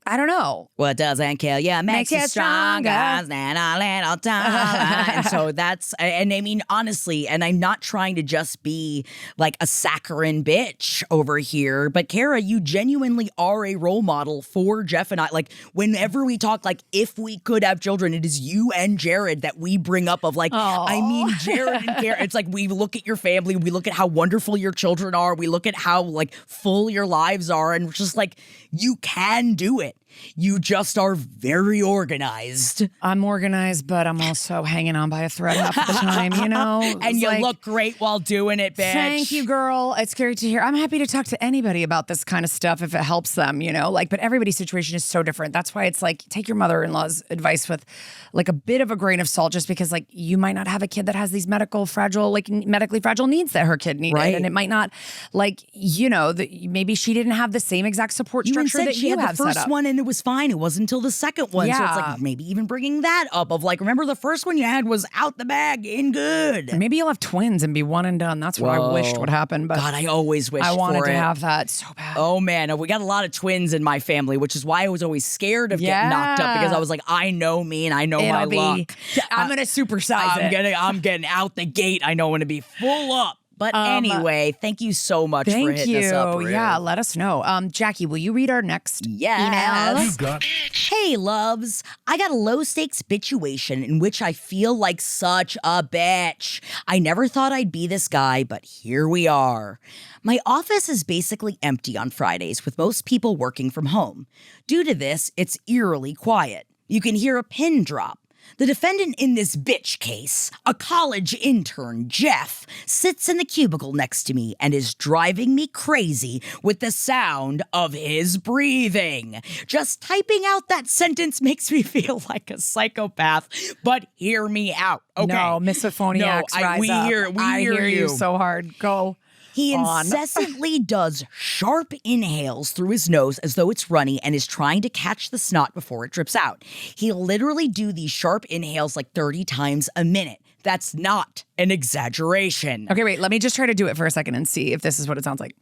A: I don't know.
B: What doesn't kill you makes you stronger than a little time. And so and I mean, honestly, and I'm not trying to just be like a saccharine bitch over here, but Kara, you genuinely are a role model for Jeff and I. Like, whenever we talk, like, if we could have children, it is you and Jared that we bring up of like, I mean, Jared and Kara, it's like, we look at your family, we look at how wonderful your children are, we look at how like full your lives are, and we're just like, you can do it. You just are very organized.
A: I'm organized, but I'm also hanging on by a thread half the time, you know?
B: And you look great while doing it, bitch.
A: Thank you, girl. It's scary to hear. I'm happy to talk to anybody about this kind of stuff if it helps them, you know? Like, but everybody's situation is so different. That's why it's like, take your mother-in-law's advice with like a bit of a grain of salt, just because like you might not have a kid that has these medically fragile needs that her kid needed.
B: Right.
A: And it might not, like, you know, maybe she didn't have the same exact support structure that
B: she
A: you
B: had
A: have
B: the first
A: set up.
B: one and it was fine. It wasn't until the second one. So it's like maybe even bringing that up of like, remember the first one you had was out the bag in good.
A: Maybe you'll have twins and be one and done. That's what I wished would happen. But
B: God, I always wished
A: I wanted
B: for
A: to
B: it.
A: have that so bad.
B: Oh man, we got a lot of twins in my family, which is why I was always scared of getting knocked up, because I was like, I know me and I know my luck.
A: I'm gonna supersize it.
B: I'm getting out the gate. I know when to be full up. But anyway, thank you so much for hitting us up, Rue.
A: Yeah, let us know. Jackie, will you read our next
B: Yes.
A: email?
B: Hey, loves. I got a low-stakes bitchuation in which I feel like such a bitch. I never thought I'd be this guy, but here we are. My office is basically empty on Fridays, with most people working from home. Due to this, it's eerily quiet. You can hear a pin drop. The defendant in this bitch case, a college intern, Jeff, sits in the cubicle next to me and is driving me crazy with the sound of his breathing. Just typing out that sentence makes me feel like a psychopath, but hear me out, okay?
A: No, misophoniacs, rise up. I hear you so hard. Go.
B: He incessantly does sharp inhales through his nose as though it's runny and is trying to catch the snot before it drips out. He'll literally do these sharp inhales like 30 times a minute. That's not an exaggeration.
A: Okay, wait, let me just try to do it for a second and see if this is what it sounds like.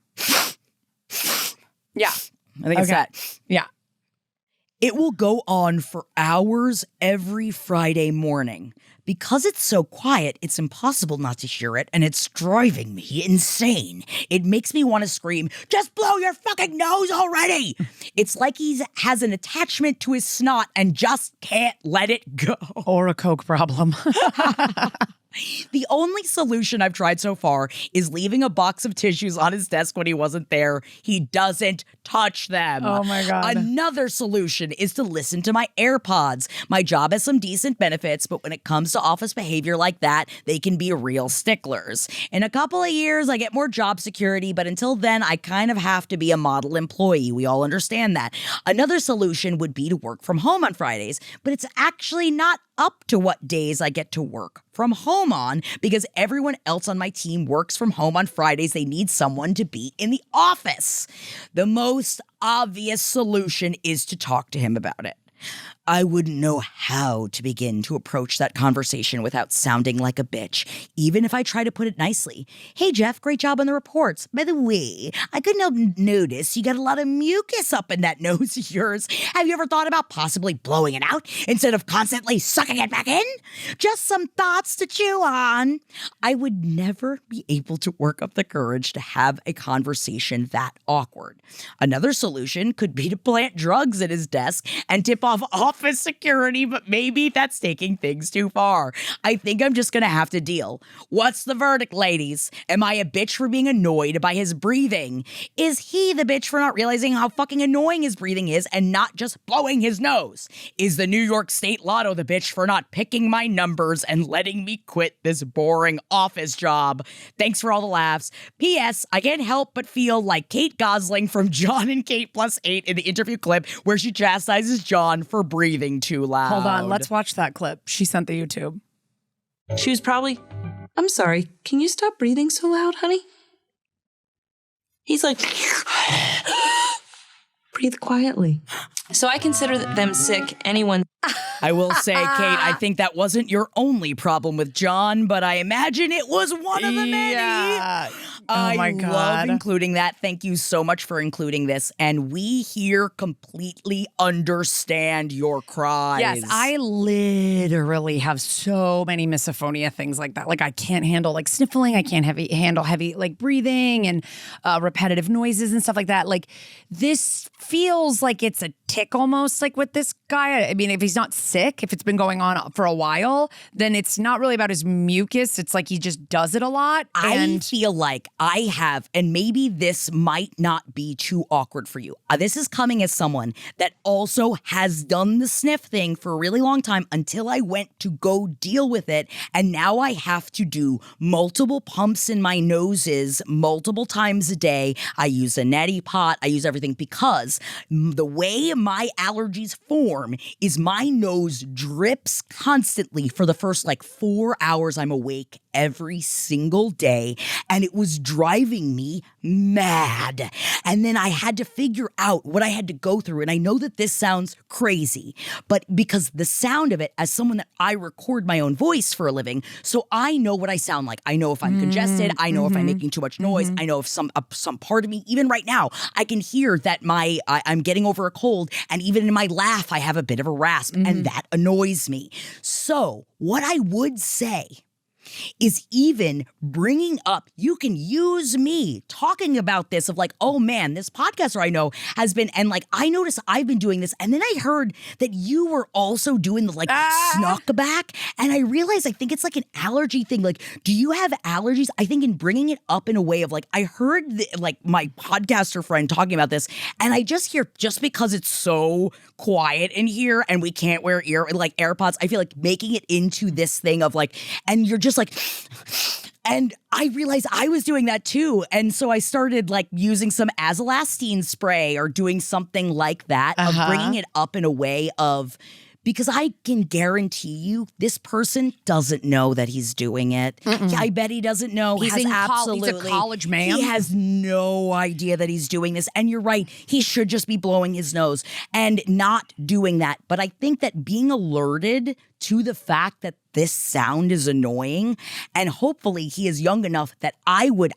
A: Yeah.
B: I think it's that.
A: Yeah.
B: It will go on for hours every Friday morning. Because it's so quiet, it's impossible not to hear it, and it's driving me insane. It makes me want to scream, just blow your fucking nose already! It's like he has an attachment to his snot and just can't let it go.
A: Or a Coke problem.
B: The only solution I've tried so far is leaving a box of tissues on his desk when he wasn't there. He doesn't touch them.
A: Oh my God.
B: Another solution is to listen to my AirPods. My job has some decent benefits, but when it comes to office behavior like that, they can be real sticklers. In a couple of years, I get more job security, but until then, I kind of have to be a model employee. We all understand that. Another solution would be to work from home on Fridays, but it's actually not up to what days I get to work from home on, because everyone else on my team works from home on Fridays. They need someone to be in the office. The most obvious solution is to talk to him about it. I wouldn't know how to begin to approach that conversation without sounding like a bitch, even if I try to put it nicely. Hey, Jeff, great job on the reports. By the way, I couldn't help notice you got a lot of mucus up in that nose of yours. Have you ever thought about possibly blowing it out instead of constantly sucking it back in? Just some thoughts to chew on. I would never be able to work up the courage to have a conversation that awkward. Another solution could be to plant drugs at his desk and tip off office security, but maybe that's taking things too far. I think I'm just gonna have to deal. What's the verdict, ladies? Am I a bitch for being annoyed by his breathing? Is he the bitch for not realizing how fucking annoying his breathing is and not just blowing his nose? Is the New York State Lotto the bitch for not picking my numbers and letting me quit this boring office job? Thanks for all the laughs. P.S. I can't help but feel like Kate Gosling from John and Kate +8 in the interview clip where she chastises John for breathing too loud.
A: Hold on, let's watch that clip. She sent the YouTube.
E: She was probably, I'm sorry, can you stop breathing so loud, honey? He's like, breathe quietly. So I consider them sick. Anyone.
B: I will say, Kate, I think that wasn't your only problem with John, but I imagine it was one of the many.
A: Yeah.
B: I love including that. Thank you so much for including this. And we here completely understand your cries.
A: Yes, I literally have so many misophonia things like that. Like I can't handle like sniffling. I can't handle heavy like breathing and repetitive noises and stuff like that. Like this feels like it's a tick almost like with this guy. I mean, if he's not sick, if it's been going on for a while, then it's not really about his mucus. It's like he just does it a lot.
B: I feel like I have, and maybe this might not be too awkward for you. This is coming as someone that also has done the sniff thing for a really long time until I went to go deal with it. And now I have to do multiple pumps in my noses multiple times a day. I use a neti pot. I use everything because the way my allergies form is my nose drips constantly for the first 4 hours I'm awake every single day, and it was driving me mad. And then I had to figure out what I had to go through. And I know that this sounds crazy, but because the sound of it, as someone that I record my own voice for a living, so I know what I sound like. I know if I'm congested. I know if I'm making too much noise. I know if some part of me, even right now, I can hear that I'm getting over a cold, and even in my laugh, I have a bit of a rasp, and that annoys me. So what I would say is even bringing up, you can use me talking about this of oh man, this podcaster I know has been, and I noticed I've been doing this, and then I heard that you were also doing the snuck back, and I realized I think it's an allergy thing. Do you have allergies? I think in bringing it up in a way of I heard my podcaster friend talking about this, and I just hear, just because it's so quiet in here and we can't wear AirPods, I feel making it into this thing of and you're just and I realized I was doing that too. And so I started using some azolastine spray or doing something like that, of bringing it up in a way of, because I can guarantee you this person doesn't know that he's doing it. I bet he doesn't know.
A: He's a college man.
B: He has no idea that he's doing this. And you're right. He should just be blowing his nose and not doing that. But I think that being alerted to the fact that this sound is annoying, and hopefully he is young enough that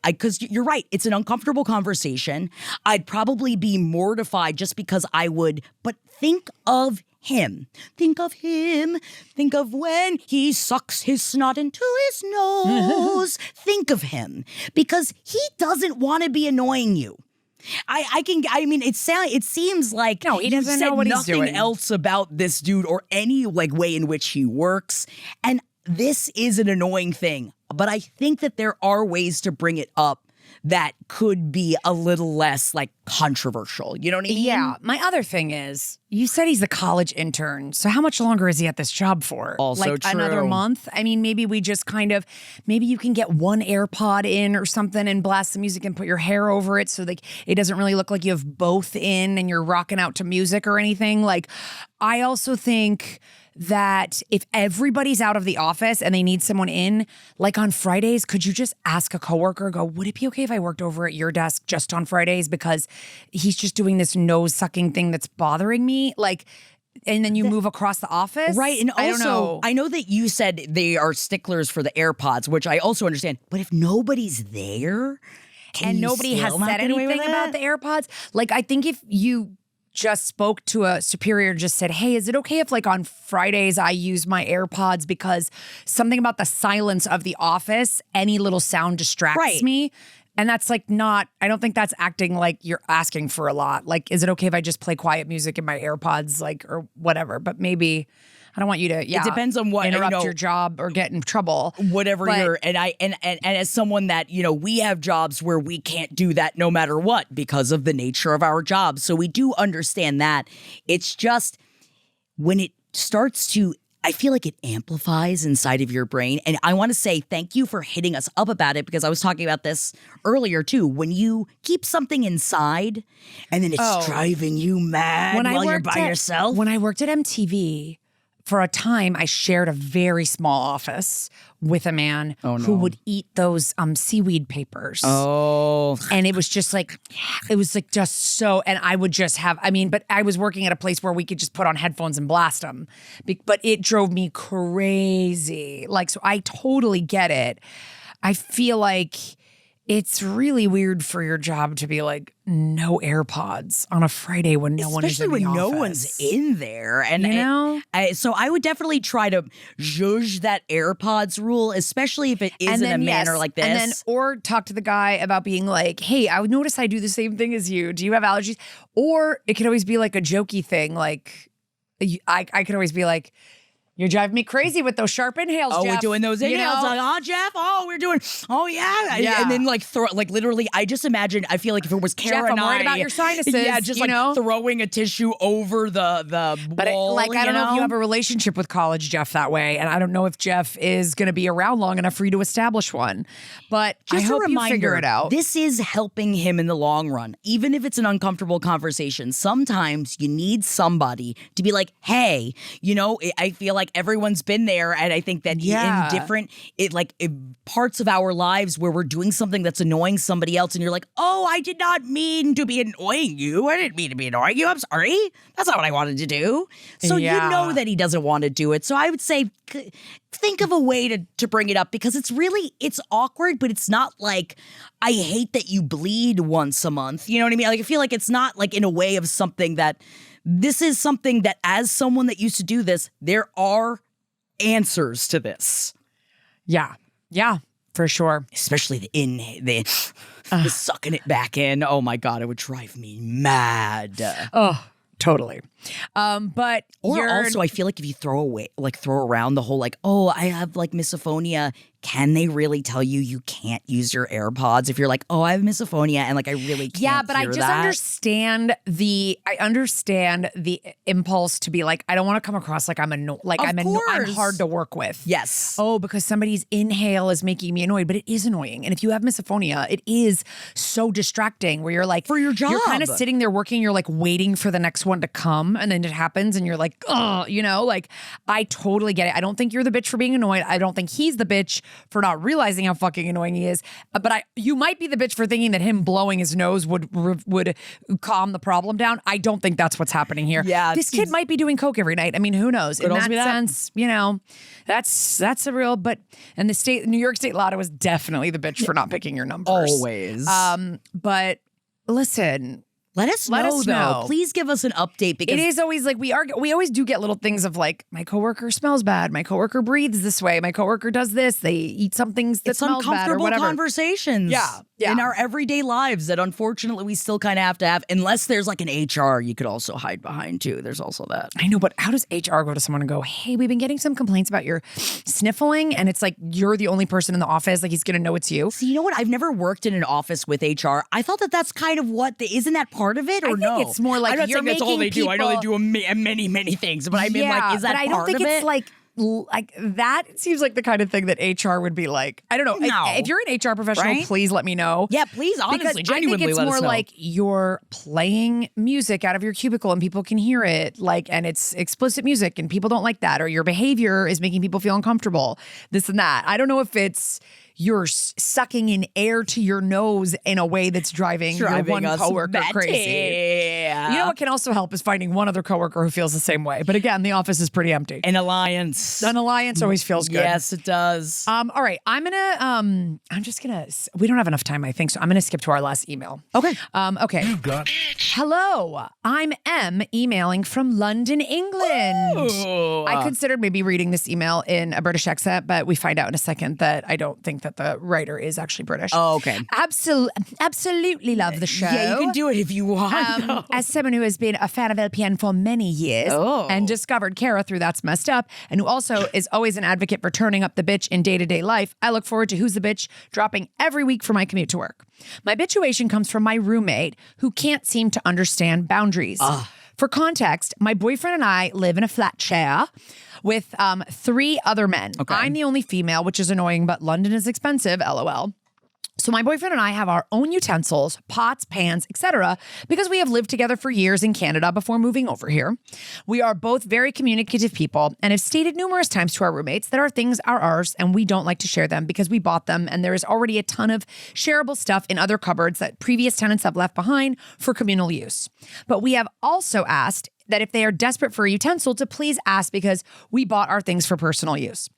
B: because you're right, it's an uncomfortable conversation. I'd probably be mortified just because but think of him. Think of him. Think of when he sucks his snot into his nose. Think of him, because he doesn't want to be annoying you. It seems like
A: no, he doesn't know what he's doing.
B: Nothing else about this dude or any way in which he works. And this is an annoying thing, but I think that there are ways to bring it up that could be a little less controversial. You know what I mean?
A: Yeah. My other thing is, you said he's the college intern. So how much longer is he at this job for?
B: Also true.
A: Another month? I mean, maybe we just maybe you can get one AirPod in or something and blast the music and put your hair over it so it doesn't really look like you have both in and you're rocking out to music or anything. I also think that if everybody's out of the office and they need someone in, on Fridays, could you just ask a coworker, would it be okay if I worked over at your desk just on Fridays because he's just doing this nose sucking thing that's bothering me? And then you move across the office?
B: Right. And also, I know that you said they are sticklers for the AirPods, which I also understand. But if nobody's there,
A: and nobody has said anything about the AirPods, I think if you just spoke to a superior, just said, hey, is it okay if on Fridays I use my AirPods because something about the silence of the office, any little sound distracts me. And that's not, I don't think that's acting like you're asking for a lot. Is it okay if I just play quiet music in my AirPods, or whatever? But maybe I don't want you to,
B: it depends on what,
A: interrupt your job or get in trouble.
B: Whatever and as someone that, we have jobs where we can't do that no matter what because of the nature of our job. So we do understand that. It's just when it starts to, I feel like it amplifies inside of your brain. And I want to say thank you for hitting us up about it, because I was talking about this earlier too. When you keep something inside and then it's driving you mad while you're by yourself.
A: When I worked at MTV, for a time, I shared a very small office with a man who would eat those seaweed papers.
B: Oh.
A: And it was just just so, and I would just have, but I was working at a place where we could just put on headphones and blast them. But it drove me crazy. So I totally get it. I feel like it's really weird for your job to be no AirPods on a Friday when no one is in the office.
B: Especially when no one's in there. And so I would definitely try to zhuzh that AirPods rule, especially if it is in a manner like this.
A: And then, or talk to the guy about being hey, I would notice I do the same thing as you. Do you have allergies? Or it could always be a jokey thing. I could always be You're driving me crazy with those sharp inhales,
B: Oh,
A: Jeff.
B: we're doing those
A: You
B: inhales.
A: know?
B: Like, oh, Jeff. Oh, we're doing. Oh, yeah.
A: Yeah.
B: And then literally, I just imagine. I feel like if it was Kara
A: Jeff,
B: and
A: I'm worried
B: I,
A: about your sinuses,
B: yeah, just
A: you know?
B: throwing a tissue over the
A: But
B: wall.
A: I don't know if you have a relationship with college Jeff that way, and I don't know if Jeff is going to be around long enough for you to establish one. But
B: Just
A: I hope
B: a reminder,
A: you figure it out.
B: This is helping him in the long run, even if it's an uncomfortable conversation. Sometimes you need somebody to be like, "Hey, I feel like everyone's been there," and I think that in different parts of our lives where we're doing something that's annoying somebody else, and you're like, "Oh, I did not mean to be annoying you. I didn't mean to be annoying you. I'm sorry. That's not what I wanted to do." So you know that he doesn't want to do it. So I would say, think of a way to bring it up, because it's awkward, but it's not like, I hate that you bleed once a month. You know what I mean? Like, I feel like it's not like in a way of something that this is something that, as someone that used to do this, there are answers to this.
A: Yeah, for sure.
B: Especially the sucking it back in. Oh my God, it would drive me mad.
A: Oh, totally. But
B: also, I feel like if you throw around the whole oh, I have misophonia, can they really tell you can't use your AirPods if you're like, oh, I have misophonia and I really can't?
A: Yeah, but I just
B: that?
A: understand the impulse to be like, I don't want to come across like I'm I'm hard to work with.
B: Yes.
A: Oh, because somebody's inhale is making me annoyed, but it is annoying. And if you have misophonia, it is so distracting where you're like,
B: for your job,
A: you're kind of sitting there working, you're like waiting for the next one to come, and then it happens and you're like, oh, I totally get it. I don't think you're the bitch for being annoyed. I don't think he's the bitch for not realizing how fucking annoying he is. But you might be the bitch for thinking that him blowing his nose would calm the problem down. I don't think that's what's happening here.
B: Yeah,
A: this kid might be doing coke every night. I mean, who knows? In that
B: that
A: sense, that's a real. But and New York State Lotto is definitely the bitch for not picking your numbers.
B: Always.
A: But listen.
B: Let us know. Please give us an update, because
A: it is always like we always do get little things of like, my coworker smells bad, my coworker breathes this way, my coworker does this, they eat some things that smells bad or whatever.
B: Conversations.
A: Yeah.
B: In our everyday lives that unfortunately we still kind of have to have, unless there's like an HR you could also hide behind too. There's also that.
A: I know, but how does HR go to someone and go, hey, we've been getting some complaints about your sniffling, and it's like you're the only person in the office, like he's gonna know it's you.
B: See, you know what? I've never worked in an office with HR. I thought that's kind of isn't that part of it, or no?
A: I think it's more like
B: I'm not
A: you're
B: saying that's all they do. I know they do many things, but I mean, like, is that part of it?
A: But I don't think it's like that seems like the kind of thing that HR would be like. I don't know.
B: No.
A: If you're an HR professional,
B: Right?
A: please let me know.
B: Yeah, please, honestly,
A: because
B: genuinely
A: I think it's
B: let us
A: more
B: know.
A: like you're playing music out of your cubicle and people can hear it, and it's explicit music and people don't like that, or your behavior is making people feel uncomfortable, this and that. I don't know if it's you're sucking in air to your nose in a way that's driving your one coworker crazy. You know what can also help is finding one other coworker who feels the same way. But again, the office is pretty empty.
B: An alliance.
A: An alliance always feels good.
B: Yes, it does.
A: All right, we don't have enough time, I think, so I'm gonna skip to our last email.
B: Okay.
A: Okay.
F: You got
A: Hello, I'm M emailing from London, England.
B: Ooh.
A: I considered maybe reading this email in a British accent, but we find out in a second that I don't think that the writer is actually British.
B: Oh, okay.
A: Absolutely love the show.
B: Yeah, you can do it if you want.
A: As someone who has been a fan of LPN for many years and discovered Kara through That's Messed Up, and who also is always an advocate for turning up the bitch in day-to-day life, I look forward to Who's the Bitch dropping every week for my commute to work. My bitchuation comes from my roommate who can't seem to understand boundaries. For context, my boyfriend and I live in a flat share with 3 other men. Okay. I'm the only female, which is annoying, but London is expensive, LOL. So my boyfriend and I have our own utensils, pots, pans, etc., because we have lived together for years in Canada before moving over here. We are both very communicative people and have stated numerous times to our roommates that our things are ours and we don't like to share them because we bought them and there is already a ton of shareable stuff in other cupboards that previous tenants have left behind for communal use. But we have also asked that if they are desperate for a utensil to please ask because we bought our things for personal use.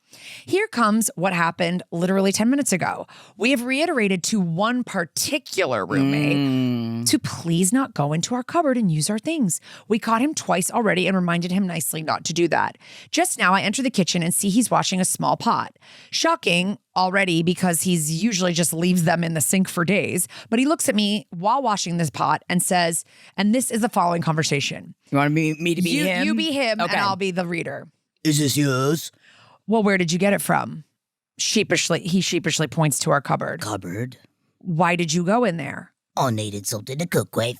A: Here comes what happened literally 10 minutes ago. We have reiterated to one particular roommate to please not go into our cupboard and use our things. We caught him twice already and reminded him nicely not to do that. Just now I enter the kitchen and see he's washing a small pot. Shocking already because he's usually just leaves them in the sink for days. But he looks at me while washing this pot and says, and this is the following conversation.
B: You want me to be him?
A: You be him
B: Okay.
A: and I'll be the reader.
B: Is this yours?
A: Well, where did you get it from? He sheepishly points to our cupboard.
B: Cupboard?
A: Why did you go in there?
B: I needed something to cook with.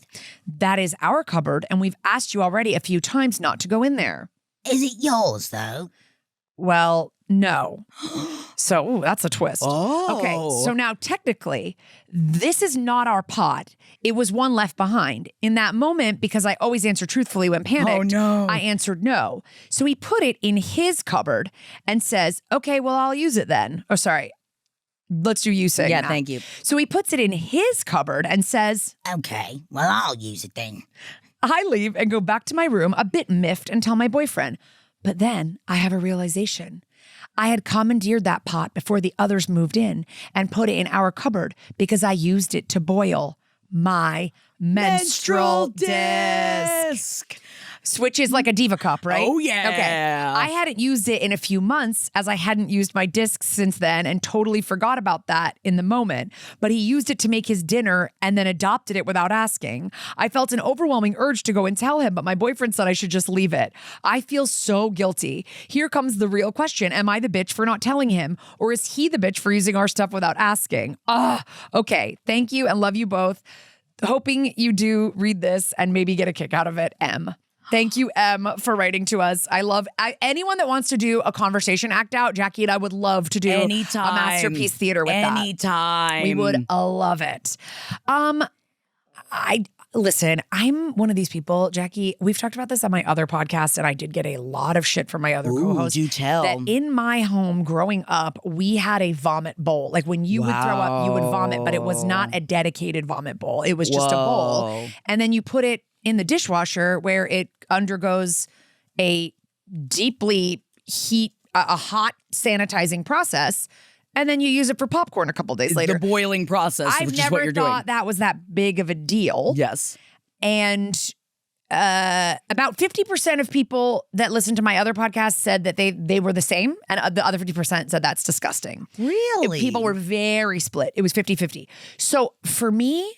A: That is our cupboard, and we've asked you already a few times not to go in there.
B: Is it yours, though?
A: Well, no. So, that's a twist.
B: Oh.
A: Okay, so now technically, this is not our pot. It was one left behind. In that moment, because I always answer truthfully when panicked, I answered no. So he put it in his cupboard and says, okay, well, I'll use it then. Oh, sorry. Let's do you saying that.
B: Thank you.
A: So he puts it in his cupboard and says,
B: okay, well, I'll use it then.
A: I leave and go back to my room a bit miffed and tell my boyfriend. But then I have a realization. I had commandeered that pot before the others moved in and put it in our cupboard because I used it to boil my menstrual disc. Which is like a diva cup, right?
B: Oh, yeah.
A: Okay. I hadn't used it in a few months as I hadn't used my discs since then and totally forgot about that in the moment. But he used it to make his dinner and then adopted it without asking. I felt an overwhelming urge to go and tell him, but my boyfriend said I should just leave it. I feel so guilty. Here comes the real question. Am I the bitch for not telling him? Or is he the bitch for using our stuff without asking? Okay. Thank you and love you both. Hoping you do read this and maybe get a kick out of it, M. Thank you, M, for writing to us. I love anyone that wants to do a conversation act out. Jackie and I would love to do a masterpiece theater with that.
B: Anytime.
A: We would love it. Listen, I'm one of these people, Jackie, we've talked about this on my other podcast, and I did get a lot of shit from my other co-hosts.
B: Do tell.
A: That in my home growing up, we had a vomit bowl. Like when you would throw up, you would vomit, but it was not a dedicated vomit bowl. It was just a bowl. And then you put it in the dishwasher where it undergoes a deeply hot sanitizing process. And then you use it for popcorn a couple days later.
B: The boiling process, which is what you're doing.
A: I've never thought that was that big of a deal.
B: Yes.
A: And about 50% of people that listened to my other podcast said that they were the same. And the other 50% said that's disgusting.
B: Really?
A: People were very split. It was 50-50. So for me,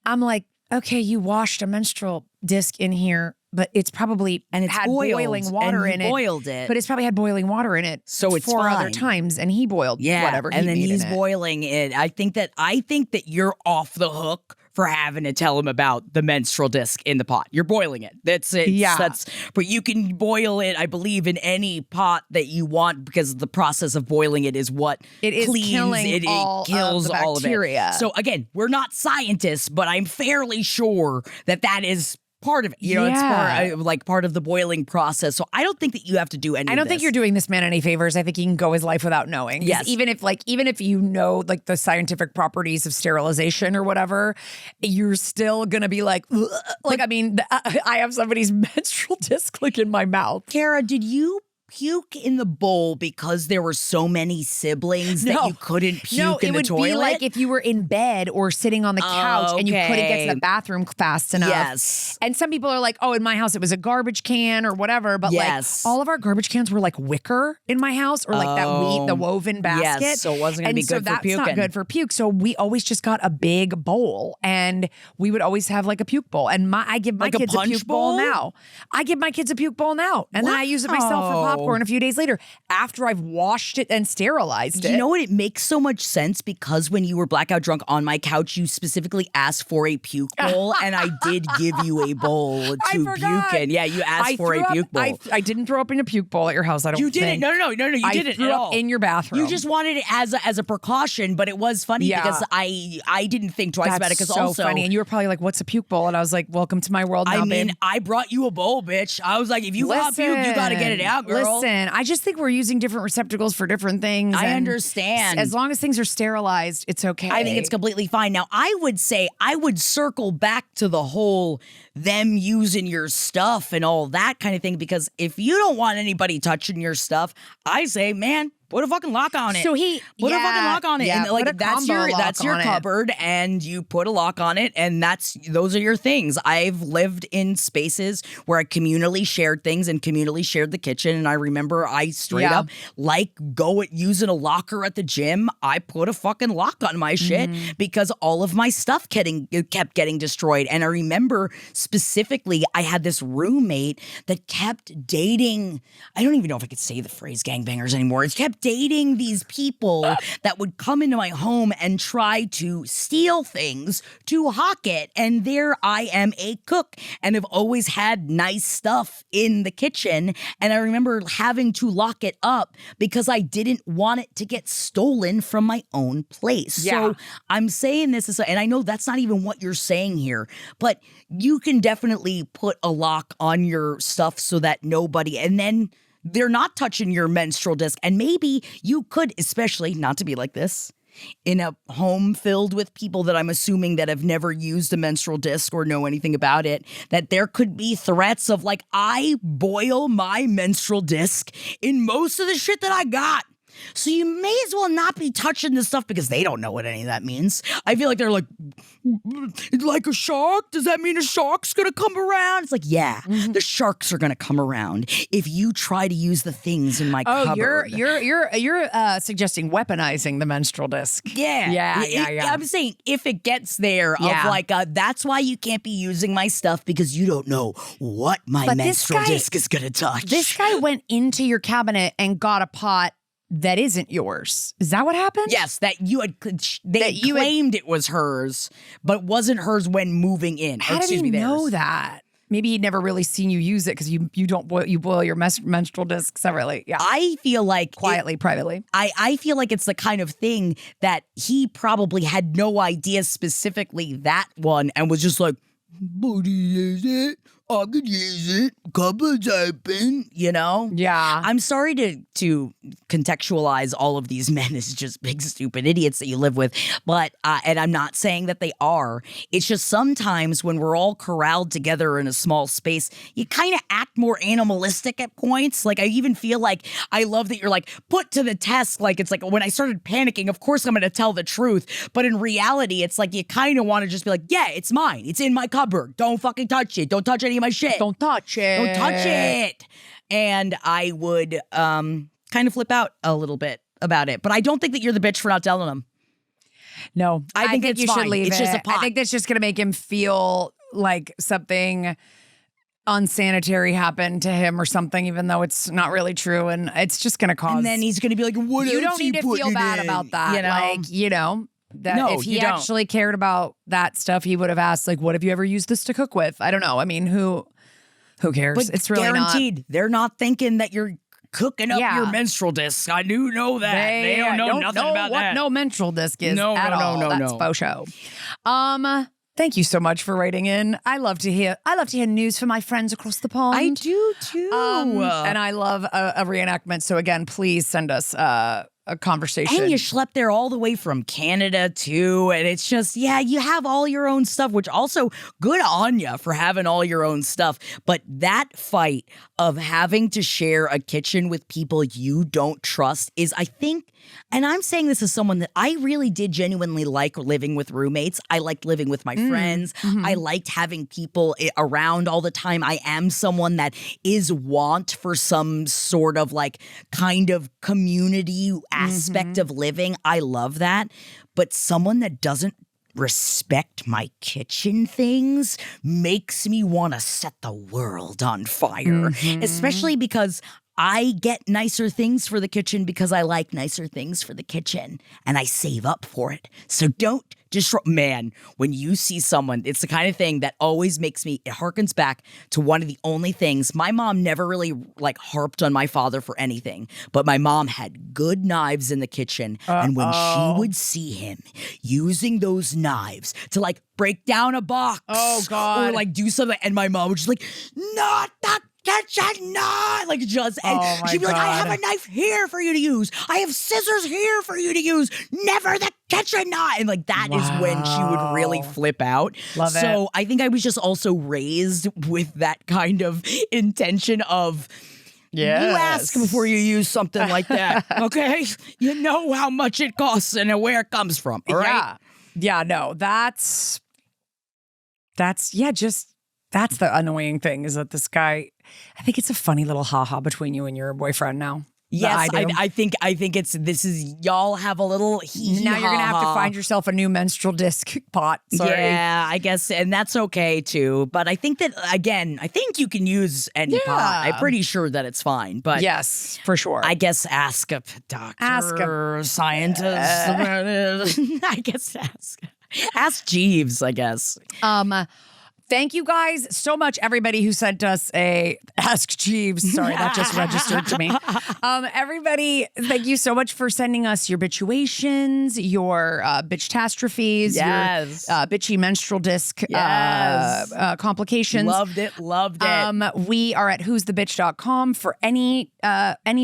A: I'm like, okay, you washed a menstrual disc in here, but it's probably had boiling water in it.
B: Boiled it.
A: But it's probably had boiling water in it.
B: So it's
A: 4 other
B: fine.
A: times, and he boiled whatever.
B: And then
A: made
B: he's
A: in it.
B: boiling it. I think that you're off the hook for having to tell him about the menstrual disc in the pot. You're boiling it. That's it.
A: Yeah.
B: But you can boil it, I believe, in any pot that you want because the process of boiling it is what cleans
A: killing
B: it.
A: all
B: It kills
A: of the
B: all
A: bacteria.
B: of it. So again, we're not scientists, but I'm fairly sure that is part of it. It's part of the boiling process. So I don't think that you have to do any of this.
A: I don't think you're doing this man any favors. I think he can go his life without knowing.
B: Yes.
A: Even if you know like the scientific properties of sterilization or whatever, you're still gonna be like, ugh. Like, I mean, I have somebody's menstrual disc like in my mouth.
B: Kara, did you puke in the bowl because there were so many siblings that you couldn't puke in the toilet?
A: No, it would be like if you were in bed or sitting on the couch and you couldn't get to the bathroom fast enough.
B: Yes.
A: And some people are like, oh, in my house it was a garbage can or whatever. But like all of our garbage cans were like wicker in my house or like the woven basket.
B: Yes, so it wasn't going to be good for puking.
A: That's not good for puke. So we always just got a big bowl and we would always have like a puke bowl. And I give my kids a puke bowl now. I give my kids a puke bowl now. And then I use it myself for popcorn a few days later after I've washed it and sterilized it.
B: You know what? It makes so much sense because when you were blackout drunk on my couch, you specifically asked for a puke bowl, and I did give you a bowl to puke in. Yeah, you asked for a puke bowl.
A: I didn't throw up in a puke bowl at your house. I don't.
B: You didn't.
A: think.
B: No. You didn't
A: threw
B: at
A: up
B: all.
A: in your bathroom.
B: You just wanted it as a precaution, but it was funny because I didn't think twice about it because
A: so
B: also
A: funny. And you were probably like, "What's a puke bowl?" And I was like, "Welcome to my world now, babe."
B: I brought you a bowl, bitch. I was like, if you got puke, you got to get it out, girl.
A: Listen, I just think we're using different receptacles for different things.
B: I understand.
A: As long as things are sterilized, it's okay.
B: I think it's completely fine. Now, I would say I would circle back to the whole them using your stuff and all that kind of thing, because if you don't want anybody touching your stuff, I say, man, Put a fucking lock on it.
A: So he
B: put a fucking lock on it,
A: yeah,
B: and like
A: put a
B: that's
A: combo
B: your
A: lock on it.
B: cupboard, and you put a lock on it, and those are your things. I've lived in spaces where I communally shared things and communally shared the kitchen, and I remember I straight up using a locker at the gym. I put a fucking lock on my shit because all of my stuff kept getting destroyed, and I remember specifically I had this roommate that kept dating. I don't even know if I could say the phrase gangbangers anymore. It kept dating these people that would come into my home and try to steal things to hawk it. And there I am, a cook, and have always had nice stuff in the kitchen. And I remember having to lock it up because I didn't want it to get stolen from my own place.
A: Yeah.
B: So I'm saying this, and I know that's not even what you're saying here, but you can definitely put a lock on your stuff so that nobody, and then they're not touching your menstrual disc. And maybe you could, especially not to be like this, in a home filled with people that I'm assuming that have never used a menstrual disc or know anything about it, that there could be threats of like, I boil my menstrual disc in most of the shit that I got. So you may as well not be touching this stuff because they don't know what any of that means. I feel like they're like a shark? Does that mean a shark's gonna come around? It's like, yeah, the sharks are gonna come around if you try to use the things in my cupboard.
A: You're suggesting weaponizing the menstrual disc.
B: Yeah. I'm saying if it gets there, of like, that's why you can't be using my stuff because you don't know what my menstrual disc is gonna touch.
A: This guy went into your cabinet and got a pot that isn't yours. Is that what happened?
B: Yes, that you claimed it was hers, but wasn't hers when moving in.
A: How did he know that? Maybe he'd never really seen you use it because you boil your menstrual disc separately. Yeah,
B: I feel like
A: quietly, privately.
B: I feel like it's the kind of thing that he probably had no idea specifically that one, and was just like, "Booty is it? I could use it. Cupboard's open," you know?
A: Yeah.
B: I'm sorry to contextualize all of these men as just big stupid idiots that you live with, but and I'm not saying that they are. It's just sometimes when we're all corralled together in a small space, you kind of act more animalistic at points. Like I even feel like I love that you're like put to the test. Like it's like when I started panicking, of course I'm going to tell the truth, but in reality, it's like you kind of want to just be like, yeah, it's mine. It's in my cupboard. Don't fucking touch it. Don't touch any of my shit.
A: Don't touch it.
B: Don't touch it. And I would kind of flip out a little bit about it. But I don't think that you're the bitch for not telling him.
A: No, I think
B: it's
A: you
B: fine.
A: should leave
B: It's
A: it.
B: just a pot.
A: I think that's just going to make him feel like something unsanitary happened to him or something, even though it's not really true. And it's just going to cause.
B: And then he's going to be like, what
A: you
B: else
A: don't need to feel bad about that.
B: You know?
A: Like, that
B: No,
A: if he
B: you don't.
A: actually cared about that stuff, he would have asked, like, what have you ever used this to cook with? I don't know. I mean, who cares?
B: But
A: It's really
B: guaranteed, they're not thinking that you're cooking up
A: Yeah.
B: your menstrual discs. I do know that. They don't know nothing about
A: what
B: that.
A: no menstrual disc is
B: No,
A: at
B: no,
A: all.
B: no,
A: That's
B: no.
A: faux show. Thank you so much for writing in. I love to hear news from my friends across the pond.
B: I do too.
A: And I love a reenactment. So again, please send us a conversation.
B: And you schlepped there all the way from Canada too. And it's just, yeah, you have all your own stuff, which also good on you for having all your own stuff. But that fight of having to share a kitchen with people you don't trust is, I think, and I'm saying this as someone that I really did genuinely like living with roommates. I liked living with my friends. I liked having people around all the time. I am someone that is want for some sort of like kind of community aspect of living. I love that. But someone that doesn't respect my kitchen things makes me want to set the world on fire, especially because I get nicer things for the kitchen because I like nicer things for the kitchen and I save up for it. So don't disrupt. Man, when you see someone, it's the kind of thing that always makes me, it harkens back to one of the only things. My mom never really like harped on my father for anything, but my mom had good knives in the kitchen. And when she would see him using those knives to like break down a box or like do something, and my mom would just like, not that kitchen knife, like just, and she'd be like, I have a knife here for you to use. I have scissors here for you to use. Never the kitchen knife. And like that is when she would really flip out.
A: Love it.
B: So I think I was just also raised with that kind of intention of, You ask before you use something like that, okay? You know how much it costs and where it comes from, all right?
A: Yeah, no, that's the annoying thing is that this guy, I think it's a funny little haha between you and your boyfriend now.
B: Yes, I think y'all have a little
A: Now you're gonna have to find yourself a new menstrual disc pot. Sorry.
B: Yeah, I guess, and that's okay too. But I think that again, I think you can use any pot. I'm pretty sure that it's fine. But
A: yes, for sure.
B: I guess ask a doctor, scientist. I guess ask Jeeves. I guess.
A: Thank you guys so much, everybody who sent us a Ask Jeeves. Sorry, that just registered to me. Everybody, thank you so much for sending us your bitchuations, your bitchtastrophes, your bitchy menstrual disc complications.
B: Loved it.
A: We are at who'sthebitch.com for any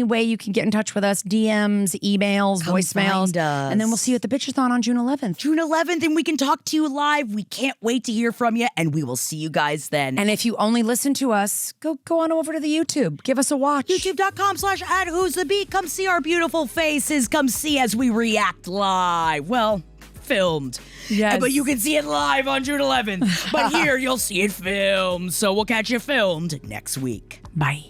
A: way you can get in touch with us, DMs, emails, voicemails. And then we'll see you at the Bitchathon on June 11th.
B: June 11th, and we can talk to you live. We can't wait to hear from you, and we will see you guys then.
A: And if you only listen to us, go on over to the YouTube. Give us a watch.
B: YouTube.com/@who'sthebeat. Come see our beautiful faces. Come see as we react live. Well, filmed.
A: Yes.
B: But you can see it live on June 11th. But here you'll see it filmed. So we'll catch you filmed next week.
A: Bye.